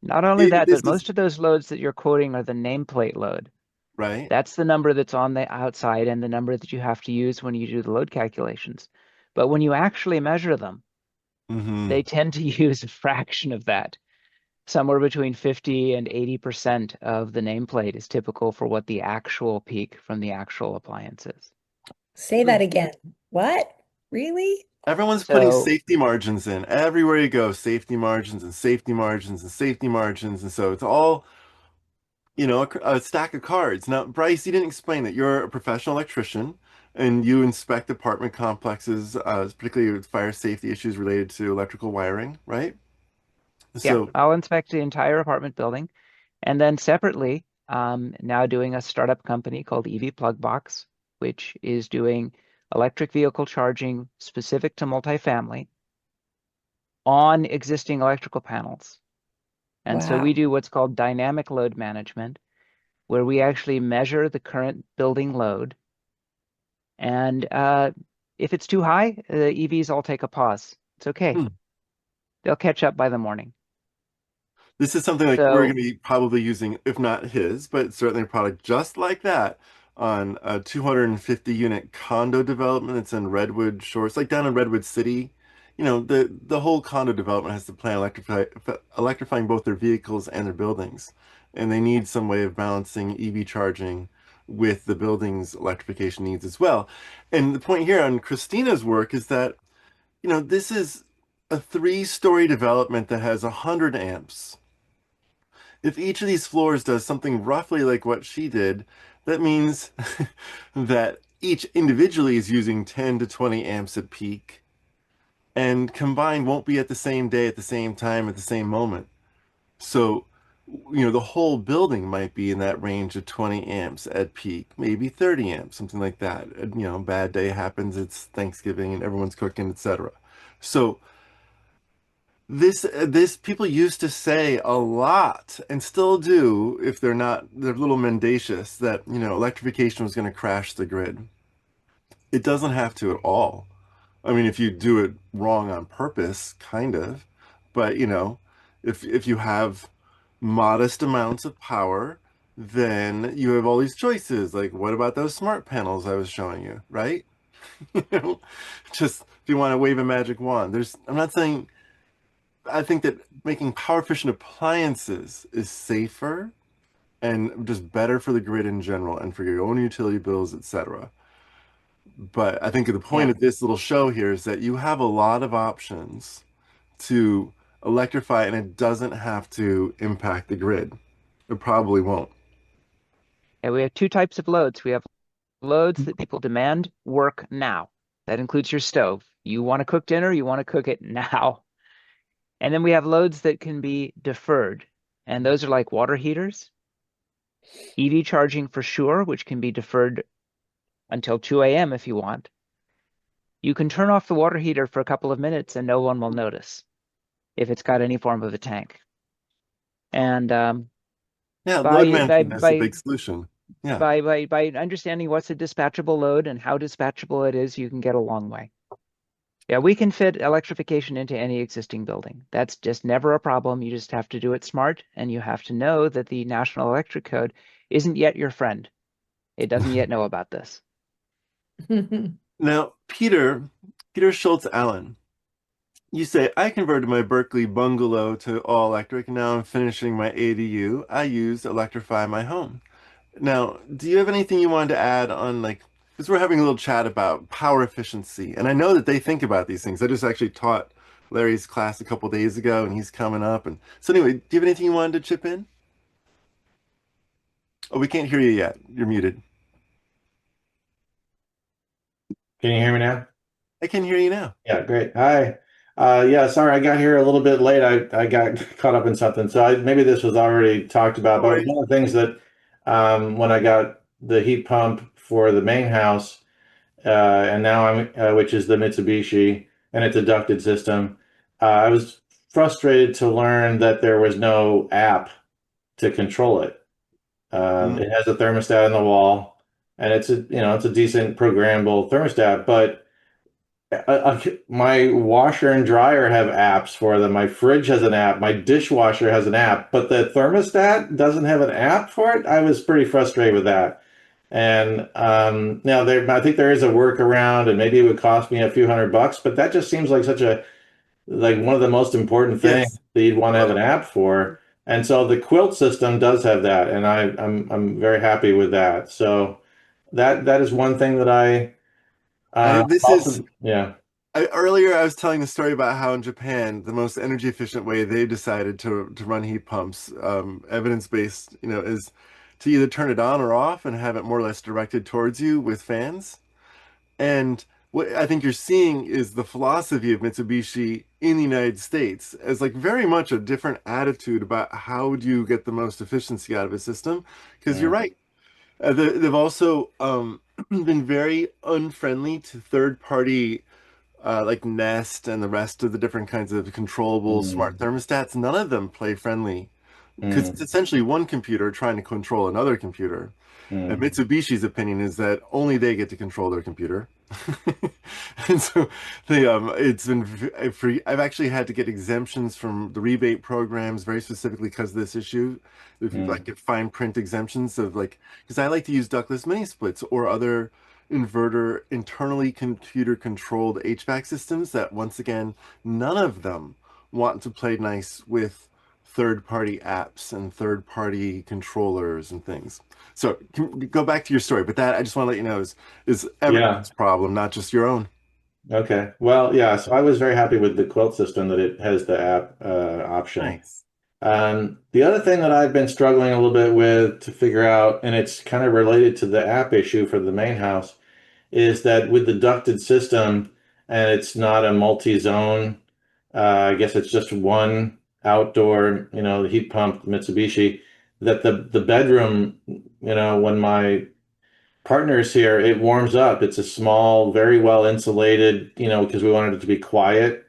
Not only that, this but is most of those loads that you're quoting are the nameplate load. right. That's the number that's on the outside and the number that you have to use when you do the load calculations. But when you actually measure them, Hmm. they tend to use a fraction of that. Somewhere between 50 and 80% of the nameplate is typical for what the actual peak from the actual appliance is. Say that again. What? Really? Everyone's putting So, safety margins in. Everywhere you go, safety margins and safety margins and safety margins. And so it's all, a stack of cards. Now, Bryce, you didn't explain that you're a professional electrician and you inspect apartment complexes, particularly with fire safety issues related to electrical wiring, right? yeah, So, I'll inspect the entire apartment building. And then separately, now doing a startup company called EV Plugbox, which is doing electric vehicle charging specific to multifamily on existing electrical panels. And so we Wow. do what's called dynamic load management, where we actually measure the current building load. And if it's too high, the EVs all take a pause. It's okay. hmm. They'll catch up by the morning. This is something like we're going So to be probably using, if not his, but certainly a product just like that on a 250 unit condo development. It's in Redwood Shores, like down in Redwood City. The whole condo development has to plan electrifying both their vehicles and their buildings, and they need some way of balancing EV charging with the building's electrification needs as well. And the point here on Christina's work is that, this is a three-story development that has 100 amps. If each of these floors does something roughly like what she did, that means that each individually is using 10 to 20 amps at peak, and combined won't be at the same day, at the same time, at the same moment. So, the whole building might be in that range of 20 amps at peak, maybe 30 amps, something like that. Bad day happens, it's Thanksgiving and everyone's cooking, etc. So, this people used to say a lot and still do if they're a little mendacious that electrification was going to crash the grid. It doesn't have to at all. I mean, if you do it wrong on purpose, kind of, but if you have modest amounts of power, then you have all these choices. Like, what about those smart panels I was showing you, right? You know, just if you want to wave a magic wand. I'm not saying I think that making power efficient appliances is safer and just better for the grid in general and for your own utility bills, etc. But I think the point yeah, of this little show here is that you have a lot of options to electrify and it doesn't have to impact the grid. It probably won't. And we have two types of loads. We have loads that people demand work now. That includes your stove. You want to cook dinner, you want to cook it now. And then we have loads that can be deferred. And those are like water heaters, EV charging for sure, which can be deferred until 2 a.m. if you want. You can turn off the water heater for a couple of minutes and no one will notice if it's got any form of a tank. And Yeah, load by by management is a by big solution. Yeah. by understanding what's a dispatchable load and how dispatchable it is, you can get a long way. Yeah, we can fit electrification into any existing building. That's just never a problem. You just have to do it smart, and you have to know that the National Electric Code isn't yet your friend. It doesn't yet know about this. Now, Peter Schultz Allen, you say, I converted my Berkeley bungalow to all electric. Now I'm finishing my ADU. I use Electrify My Home. Now, do you have anything you wanted to add on, like, because we're having a little chat about power efficiency, and I know that they think about these things. I just actually taught Larry's class a couple days ago, and he's coming up. And so anyway, do you have anything you wanted to chip in? Oh, we can't hear you yet. You're muted. Can you hear me now? I can hear you now. Yeah, great. Hi. Yeah, sorry, I got here a little bit late. I got caught up in something. So maybe this was already talked about, No but worries. one of the things that when I got the heat pump for the main house, and now which is the Mitsubishi, and it's a ducted system, I was frustrated to learn that there was no app to control it. It has a thermostat on the wall, and it's a decent programmable thermostat, but my washer and dryer have apps for them. My fridge has an app. My dishwasher has an app, but the thermostat doesn't have an app for it. I was pretty frustrated with that. And now I think there is a workaround, and maybe it would cost me a few $100, but that just seems like like one of the most important things Yes. that you'd want to have an app for. And so the quilt system does have that, and I'm very happy with that. So that is one thing that I This is also, yeah. earlier I was telling the story about how in Japan, the most energy efficient way they decided to run heat pumps, evidence-based, is to either turn it on or off and have it more or less directed towards you with fans. And what I think you're seeing is the philosophy of Mitsubishi in the United States as like very much a different attitude about how do you get the most efficiency out of a system. Because you're Mm, right. They've also been very unfriendly to third-party like Nest and the rest of the different kinds of controllable smart mm, thermostats. None of them play friendly because it's mm, essentially one computer trying to control another computer. And mm, Mitsubishi's opinion is that only they get to control their computer. And so it's been free. I've actually had to get exemptions from the rebate programs very specifically because of this issue. If you like mm, get fine print exemptions of like, because I like to use ductless mini splits or other inverter internally computer controlled HVAC systems that once again, none of them want to play nice with third-party apps and third-party controllers and things. So go back to your story, but that I just want to let you know is yeah. everyone's problem, not just your own. Okay. Well, yeah. So I was very happy with the quilt system that it has the app option. Nice. The other thing that I've been struggling a little bit with to figure out, and it's kind of related to the app issue for the main house, is that with the ducted system, and it's not a multi-zone, I guess it's just one outdoor, heat pump Mitsubishi, that the bedroom, when my partners here, it warms up. It's a small, very well insulated, because we wanted it to be quiet.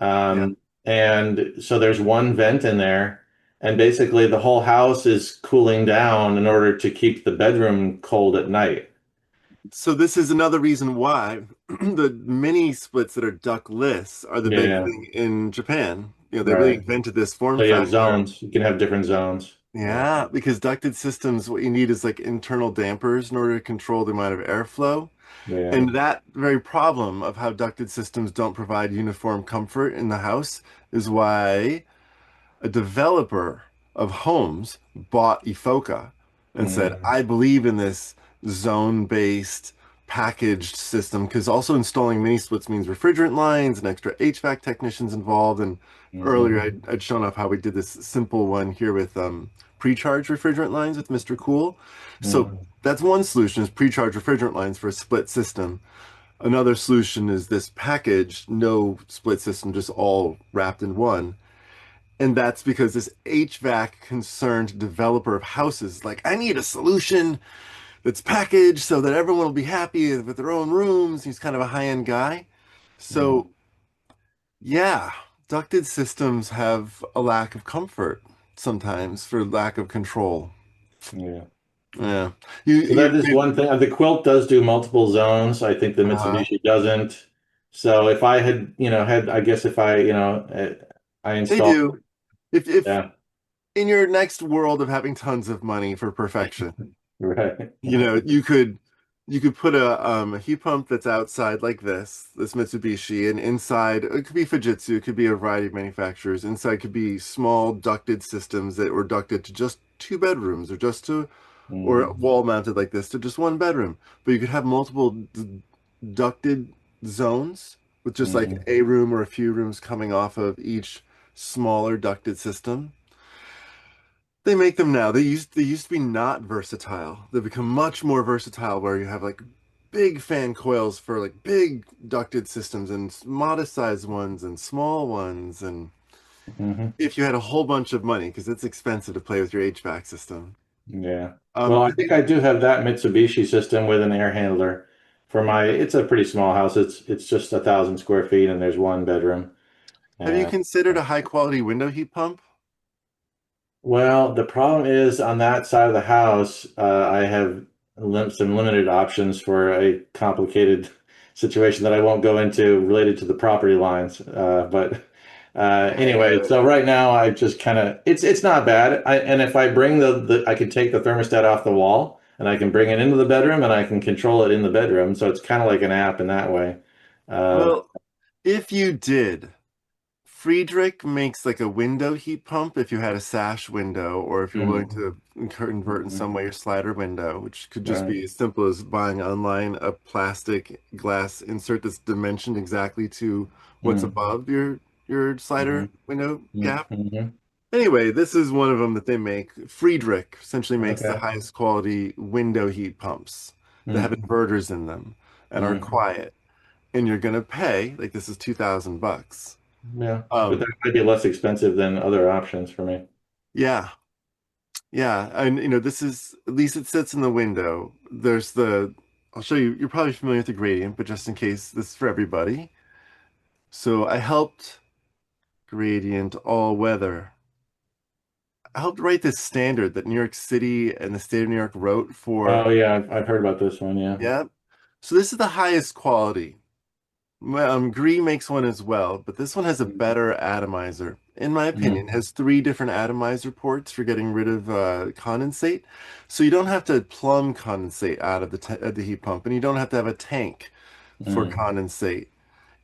Yeah. And so there's one vent in there, and basically the whole house is cooling down in order to keep the bedroom cold at night. So this is another reason why the mini splits that are ductless are the big Yeah, thing in Japan. They really right. invented this form So you have factor. zones. You can have different zones. Yeah. Yeah, because ducted systems, what you need is like internal dampers in order to control the amount of airflow. Yeah. And that very problem of how ducted systems don't provide uniform comfort in the house is why a developer of homes bought Ifoca and said, Mm, I believe in this zone-based packaged system because also installing mini splits means refrigerant lines and extra HVAC technicians involved. And Hmm. earlier I'd shown off how we did this simple one here with pre-charged refrigerant lines with Mr. Cool. So Hmm. that's one solution is pre-charged refrigerant lines for a split system. Another solution is this package, no split system, just all wrapped in one. And that's because this HVAC concerned developer of houses is like, I need a solution that's packaged so that everyone will be happy with their own rooms. He's kind of a high-end guy. Hmm. So, yeah, ducted systems have a lack of comfort sometimes for lack of control. Yeah. Yeah. So that is one thing. The quilt does do multiple zones. I think the uh, Mitsubishi doesn't. So if I had, I guess if I, I they installed, do. If yeah, in your next world of having tons of money for perfection, right. you could put a heat pump that's outside like this Mitsubishi, and inside it could be Fujitsu, it could be a variety of manufacturers. Inside could be small ducted systems that were ducted to just two bedrooms, or just to or Mm, wall mounted like this to just one bedroom. But you could have multiple ducted zones with just like mhm, a room or a few rooms coming off of each smaller ducted system. They make them now. They used to be not versatile. They've become much more versatile where you have like big fan coils for like big ducted systems and modest sized ones and small ones. And mhm. if you had a whole bunch of money, because it's expensive to play with your HVAC system. Yeah. Well, I think The I do have that Mitsubishi system with an air handler for it's a pretty small house. It's just 1,000 square feet and there's one bedroom. Have you Uh, considered a high quality window heat pump? Well, the problem is on that side of the house, I have some limited options for a complicated situation that I won't go into related to the property lines. But anyway, so right now I just kind of it's not bad. And if I bring I can take the thermostat off the wall and I can bring it into the bedroom and I can control it in the bedroom. So it's kind of like an app in that way. Uh, Well, if you did, Friedrich makes like a window heat pump if you had a sash window, or if you're willing mm, to convert in some mm, way your slider window, which could just right. be as simple as buying online a plastic glass insert that's dimensioned exactly to what's Mm, above your slider mm, window mm, gap. mm, Anyway, this is one of them that they make. Friedrich essentially makes the okay. highest quality window heat pumps that have Mm, inverters in them and are mm. quiet. And you're gonna pay like this is $2,000. Yeah, but that Um, might be less expensive than other options for me. yeah, yeah, and this is at least it sits in the window. I'll show you. You're probably familiar with the gradient, but just in case, this is for everybody. So I helped gradient all weather. I helped write this standard that New York City and the state of New York wrote for. Oh yeah, I've heard about this one. Yeah. Yeah. So this is the highest quality. Well, Gree makes one as well, but this one has a Mm, better atomizer. In my opinion, mm, it has three different atomizer ports for getting rid of condensate. So you don't have to plumb condensate out of the heat pump, and you don't have to have a tank for mm, condensate.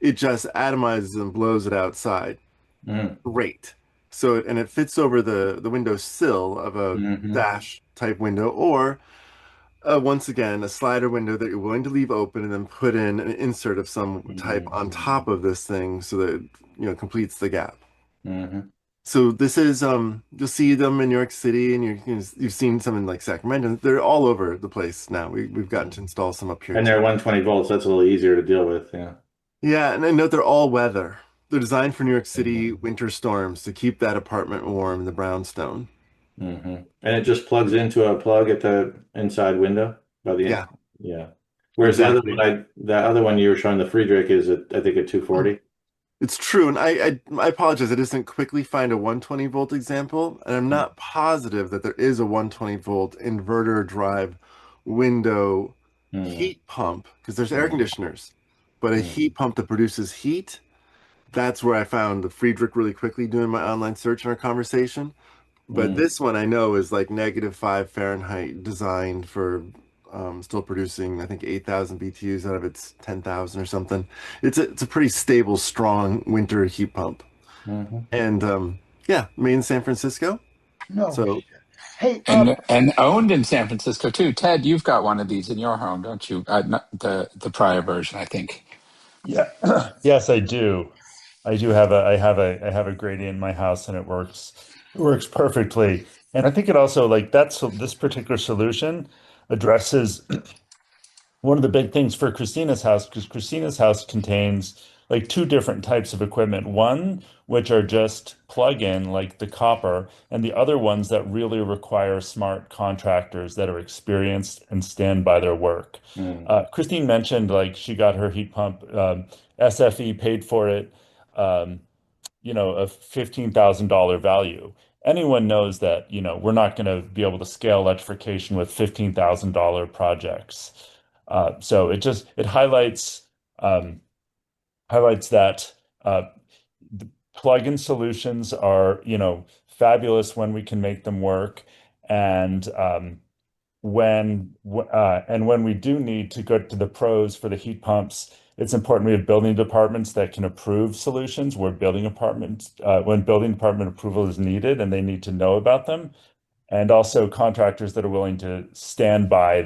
It just atomizes and blows it outside. mm, Great. So, and it fits over the window sill of a mhm, dash type window, or once again, a slider window that you're willing to leave open and then put in an insert of some type mm, on top of this thing so that it completes the gap. mhm, So this is you'll see them in New York City, and you've seen some in like Sacramento. They're all over the place now. We've gotten mm. to install some up here And too. they're 120 volts. That's a little easier to deal with. Yeah. Yeah, and I note they're all weather. They're designed for New York City Mhm, winter storms to keep that apartment warm in the brownstone. mhm. And it just plugs into a plug at the inside window by the Yeah, end. Yeah. Whereas exactly. the other one you were showing, the Friedrich, is I think a 240. It's true, and I apologize. I didn't quickly find a 120 volt example, and I'm Mm, not positive that there is a 120 volt inverter drive window mm, heat pump because there's air mm, conditioners, but a mm, heat pump that produces heat, that's where I found the Friedrich really quickly doing my online search in our conversation. But mm, this one I know is like -5 Fahrenheit designed for still producing, I think, 8,000 BTUs out of its 10,000 or something. It's a pretty stable, strong winter heat pump. mhm. And yeah, made in San Francisco. No So shit. Hey, And owned in San Francisco too. Ted, you've got one of these in your home, don't you? Not the prior version, I think. Yeah, yes, I do. I have a gradient in my house and it works perfectly. And I think it also like this particular solution addresses one of the big things for Christina's house, because Christina's house contains like two different types of equipment. One, which are just plug-in, like the copper, and the other ones that really require smart contractors that are experienced and stand by their work. Christine mentioned like she got her heat pump, SFE paid for it. Um, a $15,000 value. Anyone knows that, we're not going to be able to scale electrification with $15,000 projects. So it um, highlights that the plug-in solutions are, fabulous when we can make them work, and when we do need to go to the pros for the heat pumps, it's important we have building departments that can approve solutions when building department approval is needed and they need to know about them, and also contractors that are willing to stand by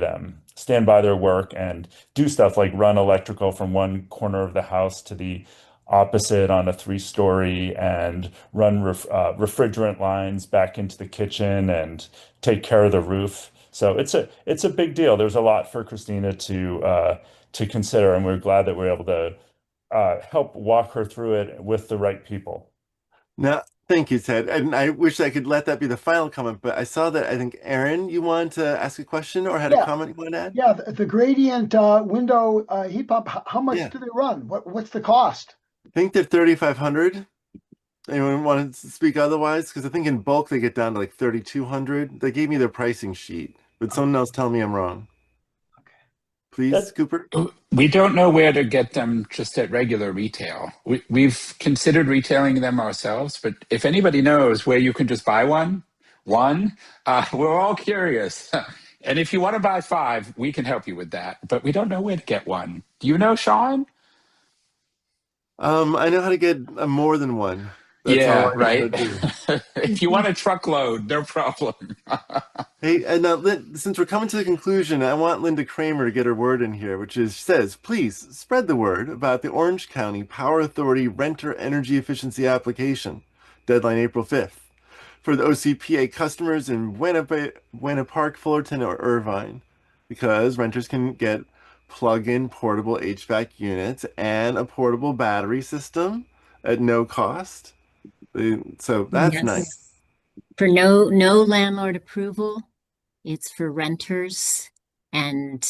their work and do stuff like run electrical from one corner of the house to the opposite on a three-story and run refrigerant lines back into the kitchen and take care of the roof. So it's a big deal. There's a lot for Christina to consider, and we're glad that we're able to help walk her through it with the right people. Now, thank you, Ted. And I wish I could let that be the final comment, but I saw that I think Aaron, you wanted to ask a question or had a yeah, comment you wanted to add? yeah. The gradient window heat pump. How much Yeah, do they run? What's the cost? I think they're 3,500. Anyone want to speak otherwise? Because I think in bulk they get down to like 3,200. They gave me their pricing sheet, but someone else tell me I'm wrong. Okay. Please, Cooper? We don't know where to get them just at regular retail. We've considered retailing them ourselves, but if anybody knows where you can just buy one, we're all curious. And if you want to buy five, we can help you with that, but we don't know where to get one. Do you know, Sean? I know how to get more than one. That's all Yeah, I know how right. to do. If you want a truckload, no problem. Hey, and since we're coming to the conclusion, I want Linda Kramer to get her word in here, which says, please spread the word about the Orange County Power Authority Renter Energy Efficiency Application, deadline April 5th, for the OCPA customers in Buena Park, Fullerton, or Irvine, because renters can get plug-in portable HVAC units and a portable battery system at no cost. So that's nice. Yes. For no landlord approval. It's for renters, and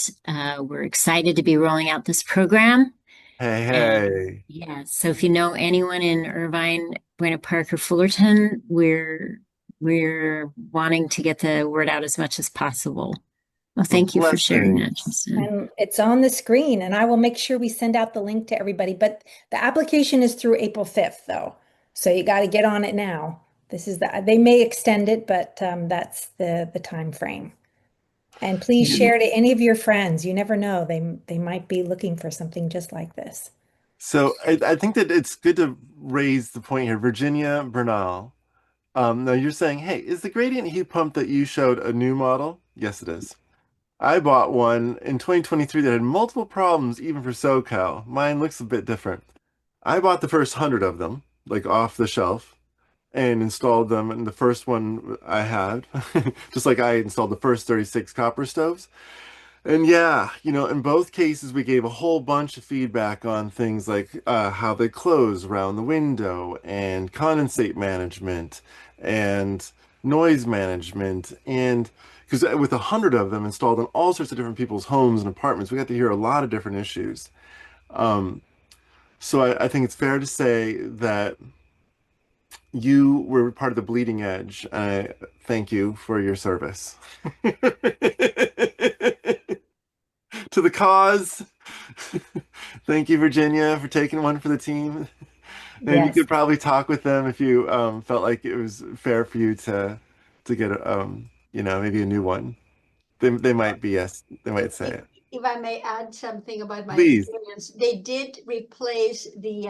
we're excited to be rolling out this program. Hey, And hey. yeah, so if you know anyone in Irvine, Buena Park, or Fullerton, we're wanting to get the word out as much as possible. Well, Well, thank you for sharing that, blessings. Justin. And it's on the screen, and I will make sure we send out the link to everybody. But the application is through April 5th, though. So you got to get on it now. They may extend it, but that's the time frame. And please share to any of your friends. You never know. They might be looking for something just like this. So I think that it's good to raise the point here. Virginia Bernal. Now you're saying, hey, is the gradient heat pump that you showed a new model? Yes, it is. I bought one in 2023 that had multiple problems, even for SoCal. Mine looks a bit different. I bought the first 100 of them, like off the shelf, and installed them. And the first one I had, just like I installed the first 36 copper stoves. And yeah, in both cases, we gave a whole bunch of feedback on things like how they close around the window and condensate management and noise management. And because with 100 of them installed in all sorts of different people's homes and apartments, we got to hear a lot of different issues. Um, so I think it's fair to say that you were part of the bleeding edge. I thank you for your service. To the cause. Thank you, Virginia, for taking one for the team. And you Yes. could probably talk with them if you felt like it was fair for you to get maybe a new one. They might be yes, they might say it. If I may add something about my Please. experience, they did replace the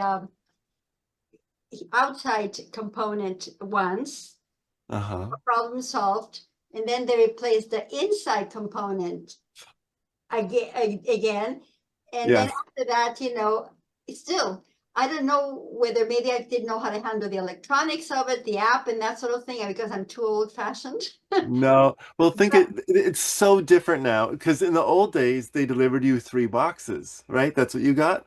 outside component once. Uh-huh. Problem solved. and then they replaced the inside component again. And then Yes. after that, still, I don't know whether maybe I didn't know how to handle the electronics of it, the app and that sort of thing, because I'm too old fashioned. No. Well, think But it's so different now because in the old days they delivered you 3 boxes, right? That's what you got.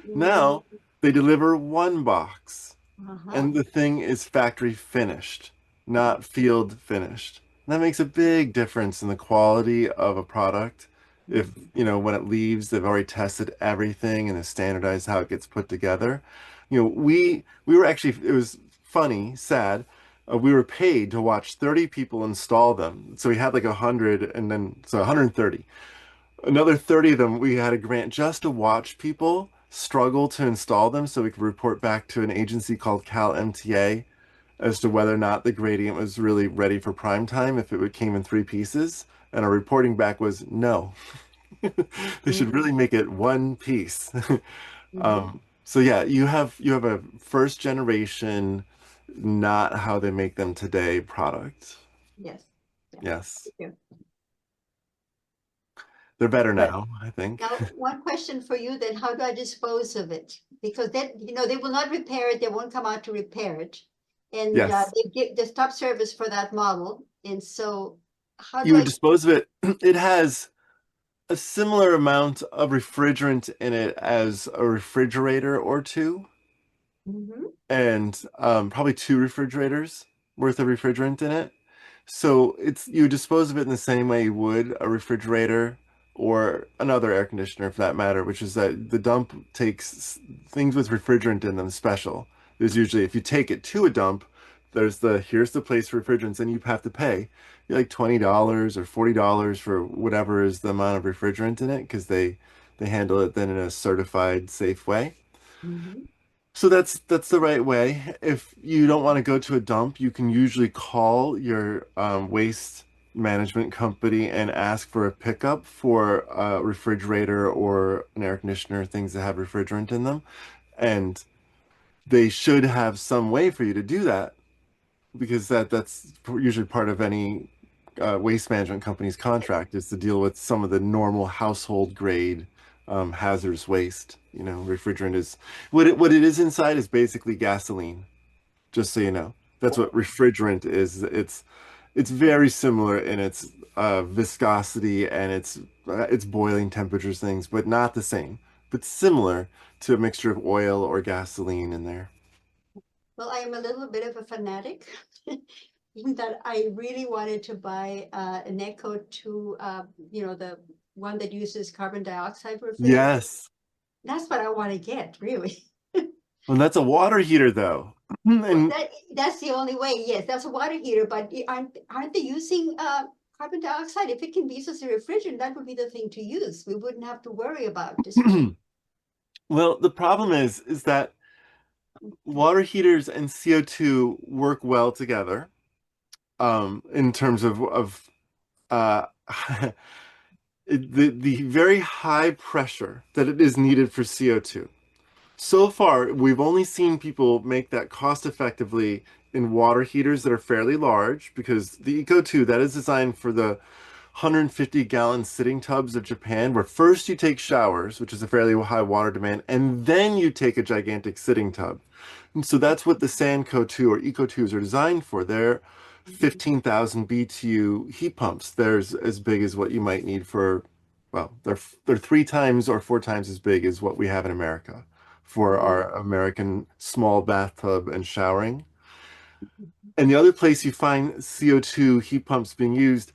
Now they deliver 1 box. uh-huh. And the thing is factory finished, not field finished. That makes a big difference in the quality of a product. If, when it leaves, they've already tested everything and have standardized how it gets put together. We were actually, it was funny, sad. We were paid to watch 30 people install them. So we had like 100 and then, so 130. Another 30 of them, we had a grant just to watch people struggle to install them so we could report back to an agency called Cal MTA as to whether or not the gradient was really ready for prime time if came in 3 pieces. And our reporting back was no. They should really make it one piece. So yeah, you have a first generation, not how they make them today product. Yes. Yeah. Yes. Thank you. They're better But now, I think. now, one question for you then, how do I dispose of it? Because then, they will not repair it, they won't come out to repair it. And Yes. they stop service for that model. And so how do You would I, dispose of it. It has a similar amount of refrigerant in it as a refrigerator or two, Mhm. and probably 2 refrigerators worth of refrigerant in it. So you dispose of it in the same way you would a refrigerator or another air conditioner for that matter, which is that the dump takes things with refrigerant in them special. There's usually, if you take it to a dump, here's the place for refrigerants, and you have to pay like $20 or $40 for whatever is the amount of refrigerant in it because they handle it then in a certified safe way. Mhm. So that's the right way. If you don't want to go to a dump, you can usually call your waste management company and ask for a pickup for a refrigerator or an air conditioner, things that have refrigerant in them. And they should have some way for you to do that because that's usually part of any waste management company's contract is to deal with some of the normal household grade hazardous waste. Refrigerant is what it is inside is basically gasoline. Just so you know, that's what refrigerant is. It's very similar in its viscosity and its boiling temperatures, things, but not the same, but similar to a mixture of oil or gasoline in there. Well, I am a little bit of a fanatic in that I really wanted to buy an Echo 2, the one that uses carbon dioxide refrigerant. Yes. That's what I want to get, really. Well, that's a water heater, though. Well, And that's the only way. Yes, that's a water heater, but aren't they using carbon dioxide? If it can be used as a refrigerant, that would be the thing to use. We wouldn't have to worry about disposal. well, the problem is that water heaters and CO2 work well together, in terms of uh, the very high pressure that it is needed for CO2. So far, we've only seen people make that cost effectively in water heaters that are fairly large because the Eco 2 that is designed for the 150-gallon sitting tubs of Japan, where first you take showers, which is a fairly high water demand, and then you take a gigantic sitting tub. And so that's what the Sanco 2 or Eco 2s are designed for. They're 15,000 BTU heat pumps. They're as big as what you might need for, well, they're 3 times or 4 times as big as what we have in America for our American small bathtub and showering. And the other place you find CO2 heat pumps being used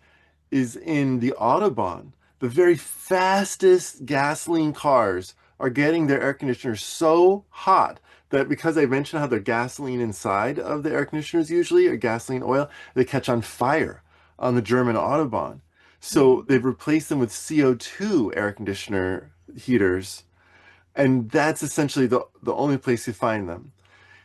is in the Autobahn. The very fastest gasoline cars are getting their air conditioners so hot that because I mentioned how they're gasoline inside of the air conditioners usually, or gasoline oil, they catch on fire on the German Autobahn. So they've replaced them with CO2 air conditioner heaters, and that's essentially the only place you find them.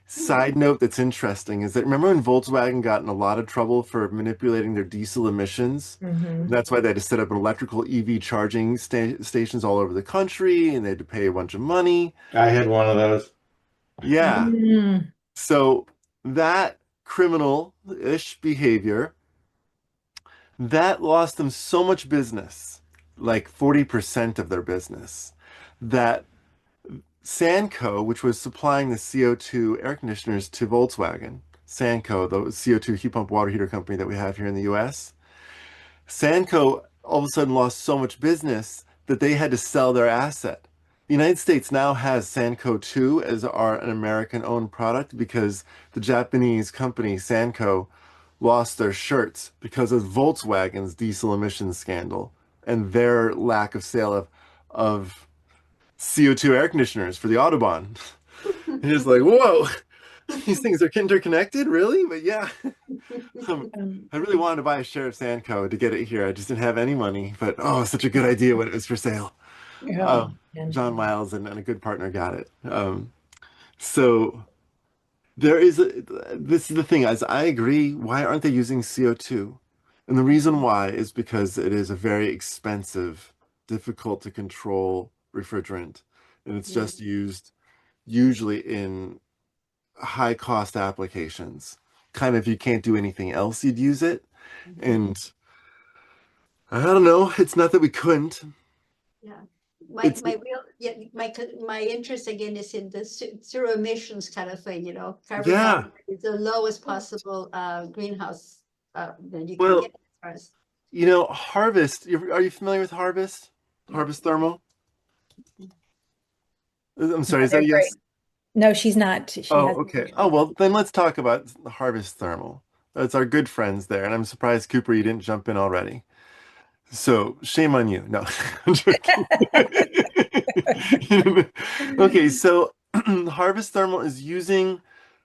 Side note that's interesting is that remember when Volkswagen got in a lot of trouble for manipulating their diesel emissions? That's why they had to set up an electrical EV charging stations all over the country and they had to pay a bunch of money. I had one of those. Yeah. Mm. So that criminal-ish behavior That lost them so much business, like 40% of their business, that Sanco, which was supplying the CO2 air conditioners to Volkswagen, Sanco, the CO2 heat pump water heater company that we have here in the US, Sanco all of a sudden lost so much business that they had to sell their asset. The United States now has Sanco 2 as an American-owned product because the Japanese company Sanco lost their shirts because of Volkswagen's diesel emissions scandal and their lack of sale of CO2 air conditioners for the Autobahn. And it's like, whoa, these things are interconnected, really? But yeah, I really wanted to buy a share of Sanco to get it here. I just didn't have any money, but oh, such a good idea when it was for sale. Oh, man. John Miles and a good partner got it. So there is this is the thing, as I agree, why aren't they using CO2? And the reason why is because it is a very expensive, difficult to control refrigerant, and it's just used usually in high cost applications. Kind of you can't do anything else, you'd use it. And I don't know, it's not that we couldn't. Yeah. My It's my real yeah my interest again is in the zero emissions kind of thing, you know, carbon yeah. dioxide is the lowest possible greenhouse that you can Well, get as far as. Harvest, are you familiar with Harvest? No. Harvest Thermal? I'm No, sorry, is that they're a great. yes? No, she's not. She Oh, hasn't. okay. Oh, well, then let's talk about Harvest Thermal. It's our good friends there, and I'm surprised, Cooper, you didn't jump in already. So shame on you. No, I'm joking. Okay, so Harvest Thermal is using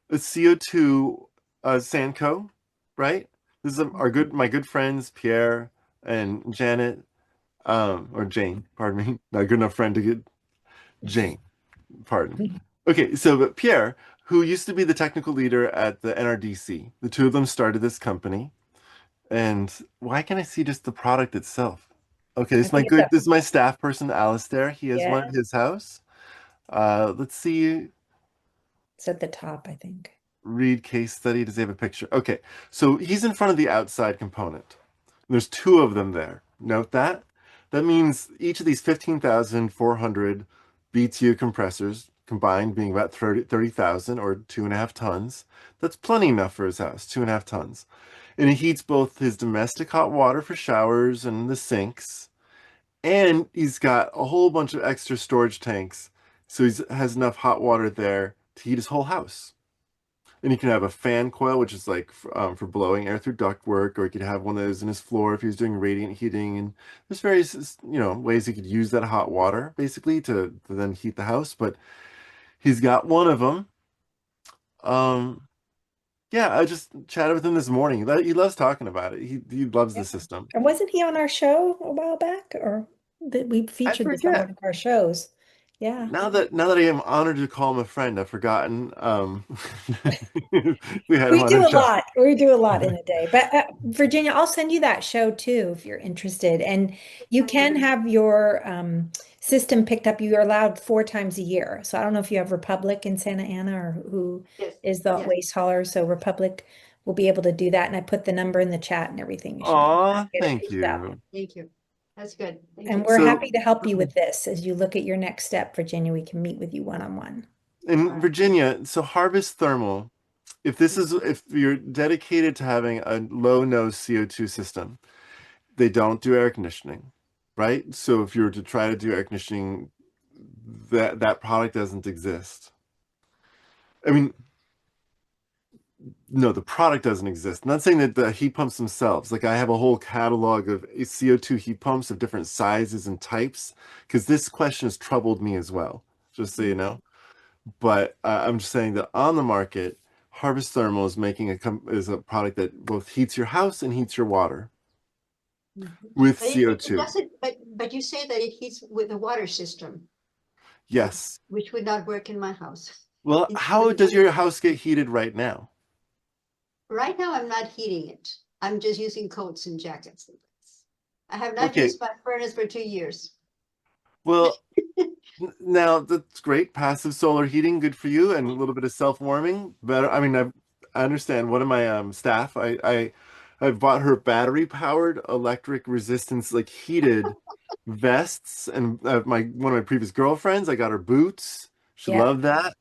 the CO2 Sanco, right? This is my good friends Pierre and Janet, or Jane, pardon me. Not a good enough friend to get Jane, pardon. Okay, so but Pierre, who used to be the technical leader at the NRDC, the two of them started this company. And why can't I see just the product itself? Okay, I think it's a, this is my staff person, Alistair. He has one yeah, at his house. Let's see, it's at the top, I think. read case study. Does he have a picture? Okay, so he's in front of the outside component. There's two of them there. Note that. That means each of these 15,400 BTU compressors combined being about 30,000 or 2.5 tons. That's plenty enough for his house, 2.5 tons. And it heats both his domestic hot water for showers and the sinks, and he's got a whole bunch of extra storage tanks, so he has enough hot water there to heat his whole house. And you can have a fan coil, which is like for blowing air through ductwork, or you could have one that is in his floor if he was doing radiant heating. And there's various, ways he could use that hot water basically to then heat the house. But he's got one of them. Um, yeah, I just chatted with him this morning. He loves talking about it. He loves Yeah. the system. And wasn't he on our show a while back, or that we I featured this on one forget. of our shows? Yeah. Now that I am honored to call him a friend, I've forgotten. We had him We on do our a show. lot. We do a lot in a day. But Virginia, I'll send you that show too if you're interested. And you can have your system picked up. You're allowed 4 times a year. So I don't know if you have Republic in Santa Ana or who Yes. is the Yes. waste hauler. So Republic will be able to do that. And I put the number in the chat and everything. You should Aw, get it thank picked up. you. Thank you. That's good. Thank And you. we're So, happy to help you with this as you look at your next step, Virginia. We can meet with you one-on-one. in Virginia, so Harvest Thermal, if you're dedicated to having a low nose CO2 system, they don't do air conditioning, right? So if you were to try to do air conditioning, that product doesn't exist. I mean, no, the product doesn't exist. I'm not saying that the heat pumps themselves, like I have a whole catalog of CO2 heat pumps of different sizes and types, because this question has troubled me as well, just so you know. But I'm just saying that on the market, Harvest Thermal is making is a product that both heats your house and heats your water with But it CO2. doesn't, but you say that it heats with a water system, Yes. which would not work in my house. Well, how does your house get heated right now? Right now, I'm not heating it. I'm just using coats and jackets. I have not Okay. used my furnace for 2 years. Well, now that's great. Passive solar heating, good for you, and a little bit of self-warming. Better. I mean, I understand. One of my staff, I've bought her battery-powered electric resistance, like heated vests, and my one of my previous girlfriends, I got her boots. She Yeah. loved that.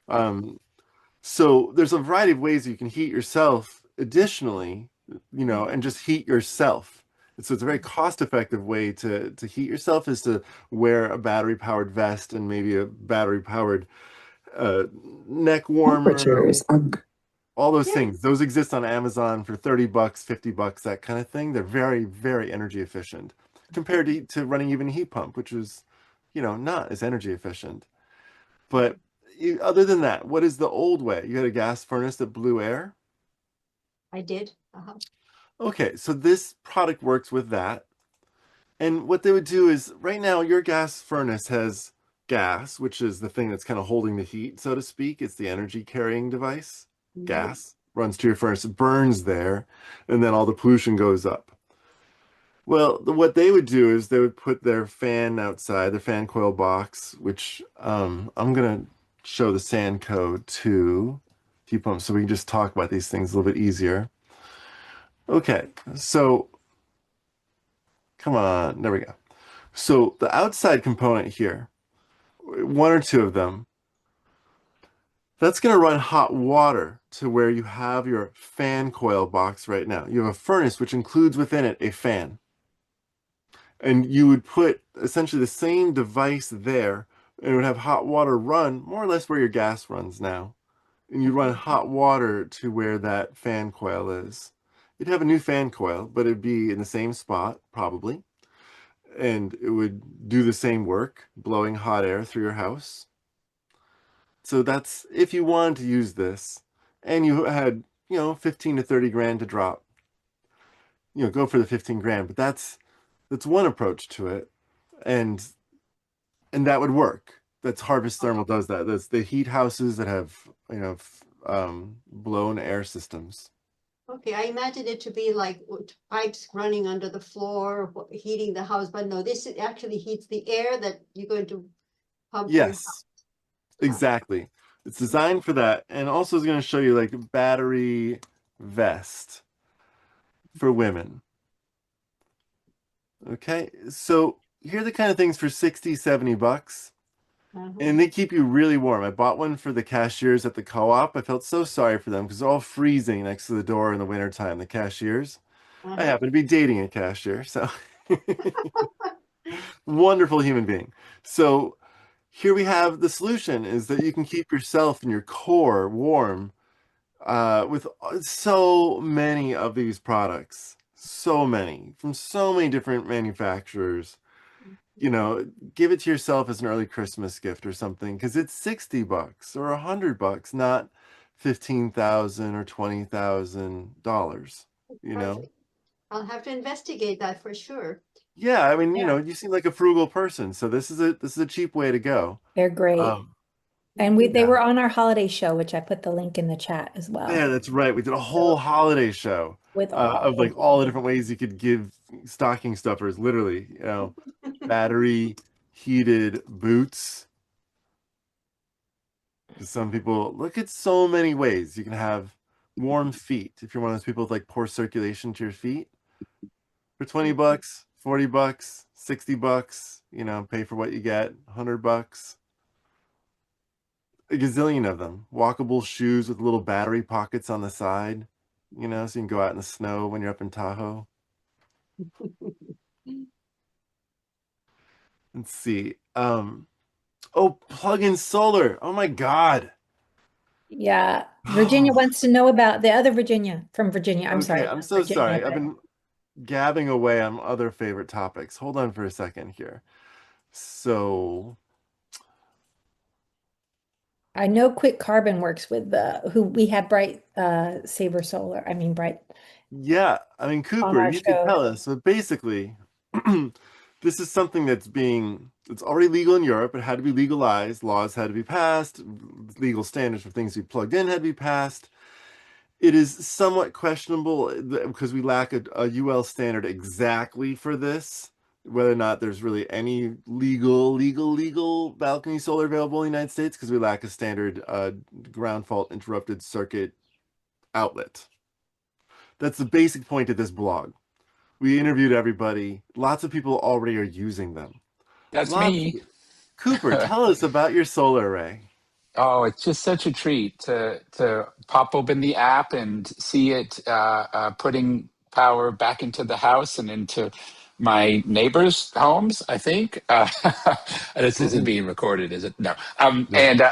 Um, so there's a variety of ways you can heat yourself additionally, and just heat yourself. And so it's a very cost-effective way to heat yourself is to wear a battery-powered vest and maybe a battery-powered uh, neck warmer, Temperatures are all those Yeah. things. Those exist on Amazon for 30 bucks, 50 bucks, that kind of thing. They're very, very energy efficient compared to running even a heat pump, which is, not as energy efficient. But other than that, what is the old way? You had a gas furnace that blew air? I did. Uh-huh. Okay, so this product works with that. And what they would do is right now your gas furnace has gas, which is the thing that's kind of holding the heat, so to speak. It's the energy carrying device. Mhm. Gas runs to your furnace, it burns there, and then all the pollution goes up. Well, what they would do is they would put their fan outside, their fan coil box, which I'm gonna show the sand code to heat pumps so we can just talk about these things a little bit easier. Okay, so come on, there we go. So the outside component here, one or two of them, that's going to run hot water to where you have your fan coil box right now. You have a furnace which includes within it a fan. And you would put essentially the same device there and it would have hot water run more or less where your gas runs now. And you run hot water to where that fan coil is. You'd have a new fan coil, but it'd be in the same spot, probably. And it would do the same work, blowing hot air through your house. So that's if you wanted to use this and you had, 15 to 30 grand to drop, go for the 15 grand. But that's one approach to it. And that would work. That's Harvest Thermal does that. That's the heat houses that have, blown air systems. Okay, I imagine it to be like pipes running under the floor, heating the house, but no, this actually heats the air that you're going to pump to your Yes, house. exactly. It's designed for that. And also is going to show you like battery vest for women. Okay, so here are the kind of things for 60, 70 bucks. Uh-huh. And they keep you really warm. I bought one for the cashiers at the co-op. I felt so sorry for them because they're all freezing next to the door in the wintertime, the cashiers. I Uh-huh. happen to be dating a cashier, so wonderful human being. So here we have the solution is that you can keep yourself and your core warm with so many of these products. So many from so many different manufacturers. Give it to yourself as an early Christmas gift or something, because it's 60 bucks or 100 bucks, not 15,000 or $20,000, you know? Perfect. I'll have to investigate that for sure. Yeah, I mean, Yeah. you seem like a frugal person, so this is a cheap way to go. They're great. Um, And they yeah. were on our holiday show, which I put the link in the chat as Yeah, well. that's right. We did a whole So holiday show with all of of like all the different ways you could give stocking stuffers, literally, battery heated boots. Some people look at so many ways you can have warm feet if you're one of those people with like poor circulation to your feet. For 20 bucks, 40 bucks, 60 bucks, pay for what you get, 100 bucks. A gazillion of them. Walkable shoes with little battery pockets on the side, so you can go out in the snow when you're up in Tahoe. Let's see. Oh, plug-in solar. Oh my God. Yeah. Virginia wants to know about the other Virginia from Virginia. I'm Okay, sorry, I'm not so Virginia, sorry. I've but been gabbing away on other favorite topics. Hold on for a second here. So, I know Quick Carbon works with the who we had Bright Saber Solar. I mean Bright yeah, I mean, on Cooper, our you could show tell us. But basically, this is something it's already legal in Europe. It had to be legalized. Laws had to be passed. Legal standards for things we plugged in had to be passed. It is somewhat questionable because we lack a UL standard exactly for this, whether or not there's really any legal balcony solar available in the United States because we lack a standard ground fault interrupted circuit outlet. That's the basic point of this blog. We interviewed everybody. Lots of people already are using them. That's Lots of me. it. Cooper, tell us about your solar array. Oh, it's just such a treat to pop open the app and see it putting power back into the house and into my neighbors' homes, I think. This isn't being recorded, is it? No. No.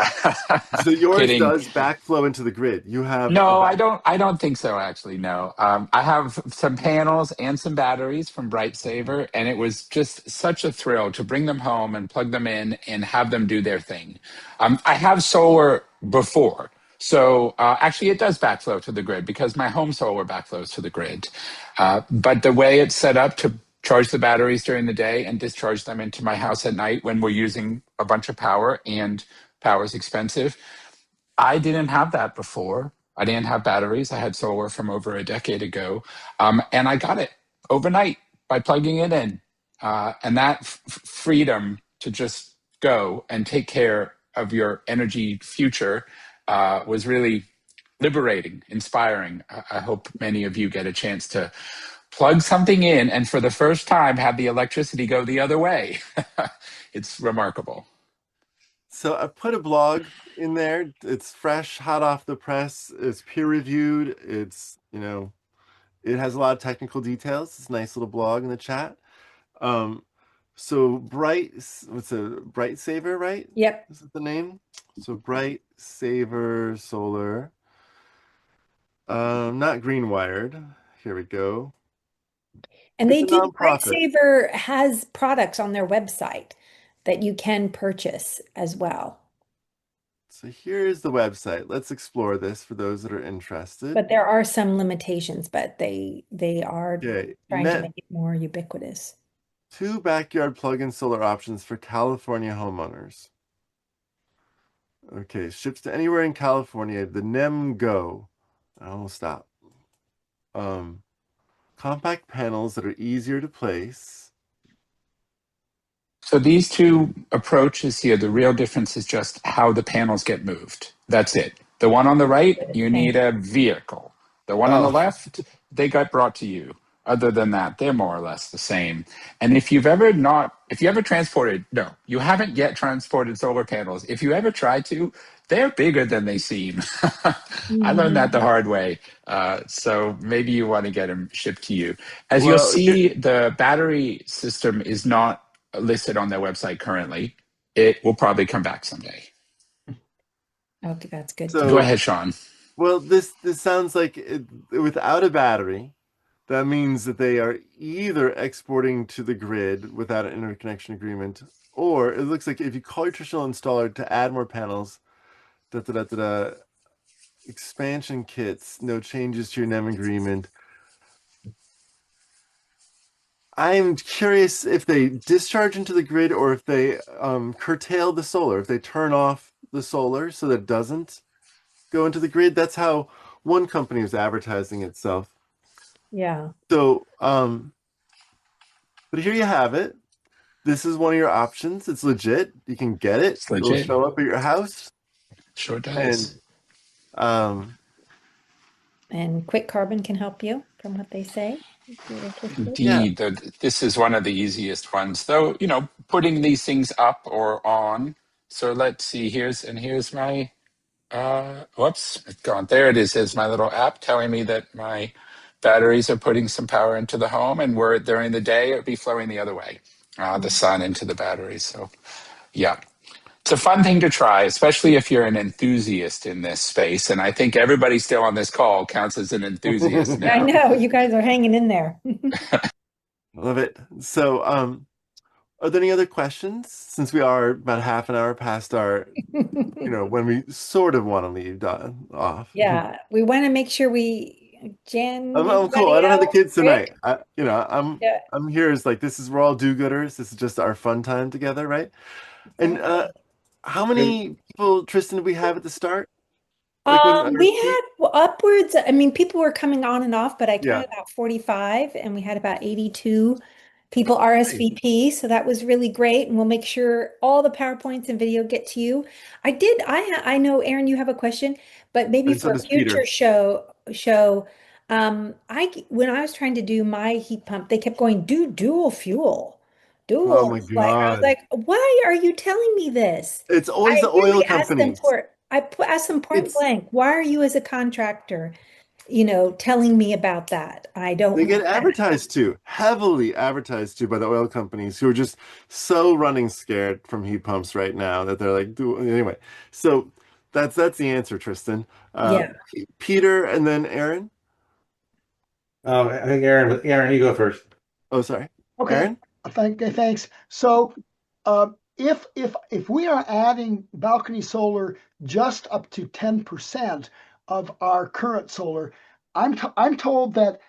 So yours Kidding. does backflow into the grid. You have a No, I don't think so, actually. No. I have some panels and some batteries from Bright Saver, and it was just such a thrill to bring them home and plug them in and have them do their thing. I have solar before. So actually, it does backflow to the grid because my home solar backflows to the grid. But the way it's set up to charge the batteries during the day and discharge them into my house at night when we're using a bunch of power and power is expensive, I didn't have that before. I didn't have batteries. I had solar from over a decade ago. And I got it overnight by plugging it in. And that freedom to just go and take care of your energy future was really liberating, inspiring. I hope many of you get a chance to plug something in and for the first time have the electricity go the other way. It's remarkable. So I put a blog in there. It's fresh, hot off the press. It's peer reviewed. It's, it has a lot of technical details. It's a nice little blog in the chat. So what's a Bright Saver, right? Yep. Is it the name? So Bright Saver Solar. Not green wired. Here we go. And It's they a do, nonprofit. Brightsaver has products on their website that you can purchase as well. So here's the website. Let's explore this for those that are interested. But there are some limitations, but they are Okay, trying to make it more ubiquitous. 2 backyard plug-in solar options for California homeowners. Okay, ships to anywhere in California. The NEM Go. I'll stop. Compact panels that are easier to place. So these two approaches here, the real difference is just how the panels get moved. That's it. The one on the right, you need a vehicle. The one on the Oh, left, they got brought to you. Other than that, they're more or less the same. And if you ever transported, no, you haven't yet transported solar panels. If you ever try to, they're bigger than they seem. I learned that the hard way. So maybe you want to get them shipped to you. As you'll well, see, the battery system is not listed on their website currently. It will probably come back someday. Okay, that's good. so Go ahead, Sean. well, this sounds like without a battery, that means that they are either exporting to the grid without an interconnection agreement, or it looks like if you call your traditional installer to add more panels, expansion kits, no changes to your NEM agreement. I'm curious if they discharge into the grid or if they curtail the solar, if they turn off the solar so that it doesn't go into the grid. That's how one company was advertising itself. Yeah. So, but here you have it. This is one of your options. It's legit. You can get it. It's It'll legit. show up at your house. Sure And does. And Quick Carbon can help you from what they say. If you're interested. yeah. Indeed. This is one of the easiest ones, though, putting these things up or on. So let's see. Here's my, whoops, it's gone. There it is. There's my little app telling me that my batteries are putting some power into the home, and during the day, it'd be flowing the other way, the sun into the batteries. So, yeah. It's a fun thing to try, especially if you're an enthusiast in this space. And I think everybody still on this call counts as an enthusiast I now. know you guys are hanging in there. Love it. So, are there any other questions? Since we are about half an hour past our, when we sort of want to leave off. Yeah, we want to make sure we jam I'm cool. everybody I don't have the out kids quick. tonight. Yeah, I'm here as like we're all do-gooders. This is just our fun time together, right? And exactly. how many people, Tristan, did we have at the start? Like when our We peak? had upwards, I mean, people were coming on and off, but I Yeah. counted about 45 and we had about 82 people Nice. RSVP. So that was really great. And we'll make sure all the PowerPoints and video get to you. I know, Aaron, you have a question, but maybe And so for a does Peter. future show, When I was trying to do my heat pump, they kept going, do dual fuel. Oh Dual. my Like I was God. like, why are you telling me this? It's always I the oil really asked them companies. for asked them point It's blank, why are you as a contractor, telling me about that? I don't they get want that. advertised to, heavily advertised to by the oil companies who are just so running scared from heat pumps right now that they're like, anyway. So that's the answer, Tristan. Yeah. Peter and then Aaron. Oh, I think Aaron, you go first. Oh, sorry. Okay, Aaron? thanks. So, if we are adding balcony solar just up to 10% of our current solar, I'm told that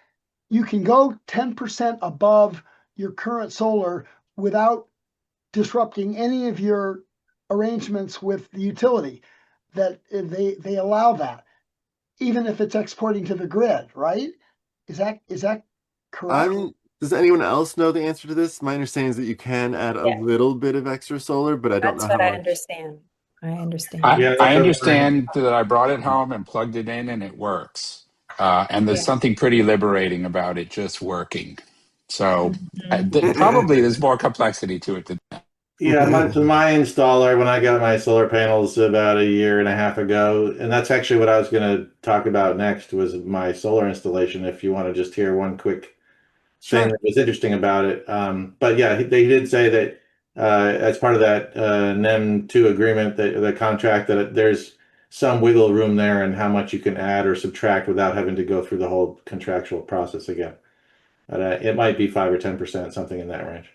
you can go 10% above your current solar without disrupting any of your arrangements with the utility. That they allow that, even if it's exporting to the grid, right? Is that correct? Does anyone else know the answer to this? My understanding is that you can add a Yeah, little bit of extra solar, but I don't know that's how what I much. understand. I understand. I, Yeah, I that's what we're. understand that I brought it home and plugged it in and it works. And there's Yeah. something pretty liberating about it just working. So Mhm. probably there's more complexity to it than that. Yeah, my installer when I got my solar panels about a year and a half ago, and that's actually what I was going to talk about next was my solar installation. If you want to just hear one quick thing Sure. that was interesting about it, but yeah, they did say that as part of that NEM 2 agreement, that the contract, that there's some wiggle room there and how much you can add or subtract without having to go through the whole contractual process again. But it might be 5 or 10%, something in that range.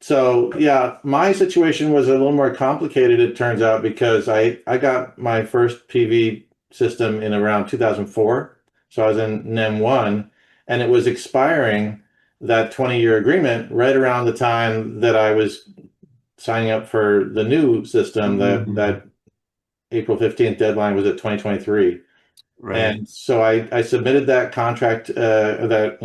So yeah, my situation was a little more complicated, it turns out, because I got my first PV system in around 2004. So I was in NEM 1 and it was expiring that 20-year agreement right around the time that I was signing up for the new system. That April 15th deadline was at 2023. Right. And so I submitted that contract, that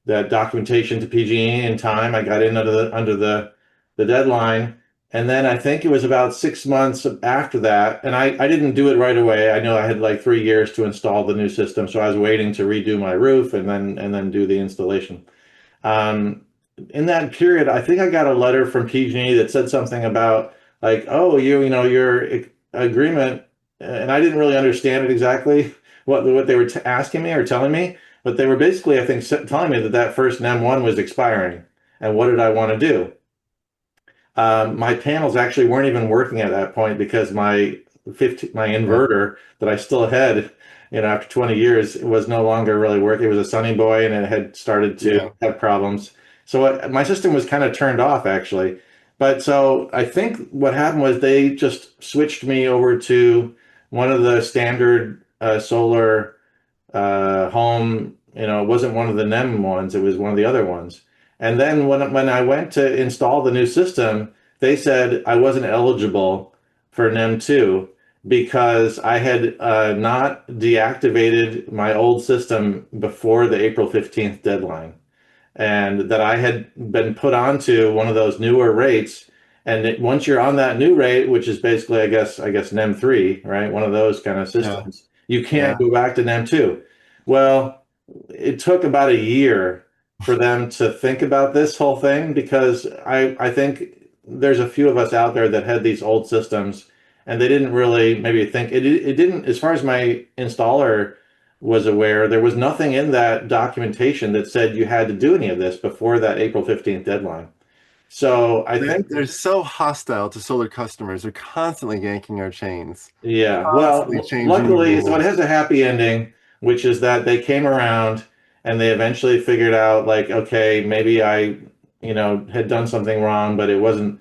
documentation to PG&E in time. I got in under the deadline, and then I think it was about 6 months after that, and I didn't do it right away. I know I had like 3 years to install the new system, so I was waiting to redo my roof and then do the installation. Um, in that period, I think I got a letter from PG&E that said something about like, oh, your agreement, and I didn't really understand it exactly what they were asking me or telling me, but they were basically, I think, telling me that that first NEM 1 was expiring, and what did I want to do? My panels actually weren't even working at that point because my Right. inverter that I still had, after 20 years was no longer really working. It was a Sunny Boy and it had started to Yeah. have problems. So my system was kind of turned off actually. But so I think what happened was they just switched me over to one of the standard solar home. It wasn't one of the NEM ones, it was one of the other ones. And then when I went to install the new system, they said I wasn't eligible for NEM 2 because I had not deactivated my old system before the April 15th deadline, and that I had been put onto one of those newer rates. And once you're on that new rate, which is basically, I guess NEM 3, right? One of those kind of Yeah. systems, you can't Yeah. go back to NEM 2. Well, it took about a year for them to think about this whole thing because I think there's a few of us out there that had these old systems and they didn't really maybe think it didn't, as far as my installer was aware, there was nothing in that documentation that said you had to do any of this before that April 15th deadline. So I think, They're so hostile to solar customers. They're constantly yanking our chains, yeah, constantly well, changing the luckily, so it rules. has a happy ending, which is that they came around and they eventually figured out, like, okay, maybe I, had done something wrong, but it wasn't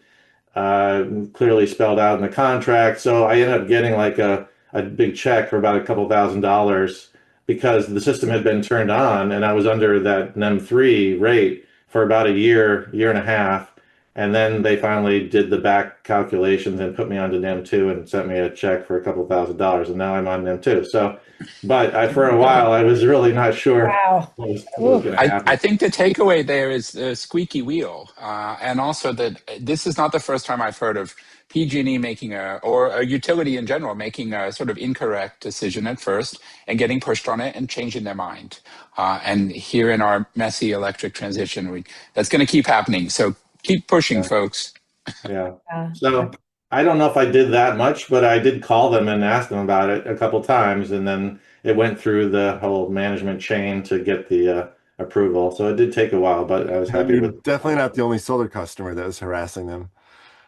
clearly spelled out in the contract. So I ended up getting like a big check for about a couple $1,000s because the system had been turned on and I was under that NEM 3 rate for about a year, year and a half. And then they finally did the back calculations and put me onto NEM 2 and sent me a check for a couple $1,000s. And now I'm on NEM 2. So, but for a while, I was really not sure Wow. what was going to I happen. think the takeaway there is the squeaky wheel, and also that this is not the first time I've heard of PG&E making or a utility in general making a sort of incorrect decision at first and getting pushed on it and changing their mind. And here in our messy electric transition, that's going to keep happening. So keep pushing, Yeah. folks. Yeah. Yeah. So I don't know if I did that much, but I did call them and ask them about it a couple times, and then it went through the whole management chain to get the approval. So it did take a while, but I was happy You're with it. definitely not the only solar customer that was harassing them.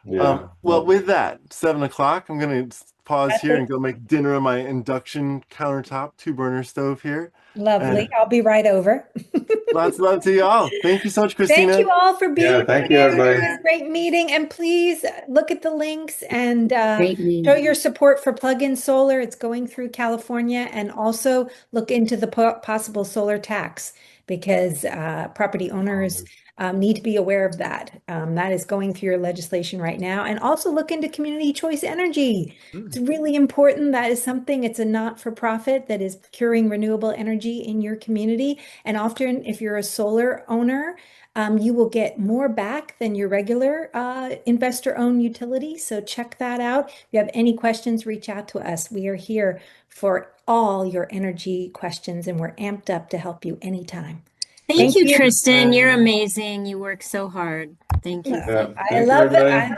Yeah. Well, with that, 7 o'clock, I'm gonna pause here and That's go make dinner on my induction countertop, 2 burner stove here. lovely. And I'll be right over. lots of love to y'all. Thank you so much, Thank Christina. you all for being Yeah. Thank you, here. It everybody. was a great meeting. And please look at the links and Great show meeting. your support for plug-in solar. It's going through California. And also look into the possible solar tax because property owners need to be aware of that. That is going through your legislation right now. And also look into community choice energy. It's really important. That is something, it's a not-for-profit that is procuring renewable energy in your community. And often, if you're a solar owner, you will get more back than your regular investor-owned utility. So check that out. If you have any questions, reach out to us. We are here for all your energy questions, and we're amped up to help you anytime. Thank you, you. Tristan. You're amazing. You work so hard. Thank you. Yeah. I Thank you, love it. everybody.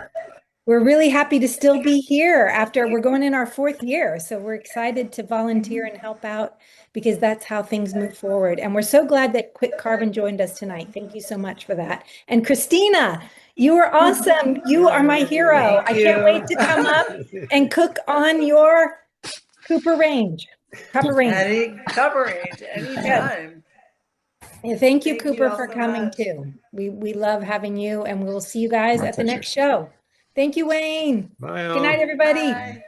We're really happy to still be here after we're going in our 4th year. So we're excited to volunteer and help out because that's how things move forward. And we're so glad that Quick Carbon joined us tonight. Thank you so much for that. And Christina, you are awesome. You are my hero. Thank I can't wait to you. come up and cook on your Copper Range. Any coverage, Yes. anytime. And thank you, Thank you Cooper, all for so coming much. too. We love having you, and we'll see you guys My at the pleasure. next show. Thank you, Wayne. Bye Good night, all. everybody. Bye.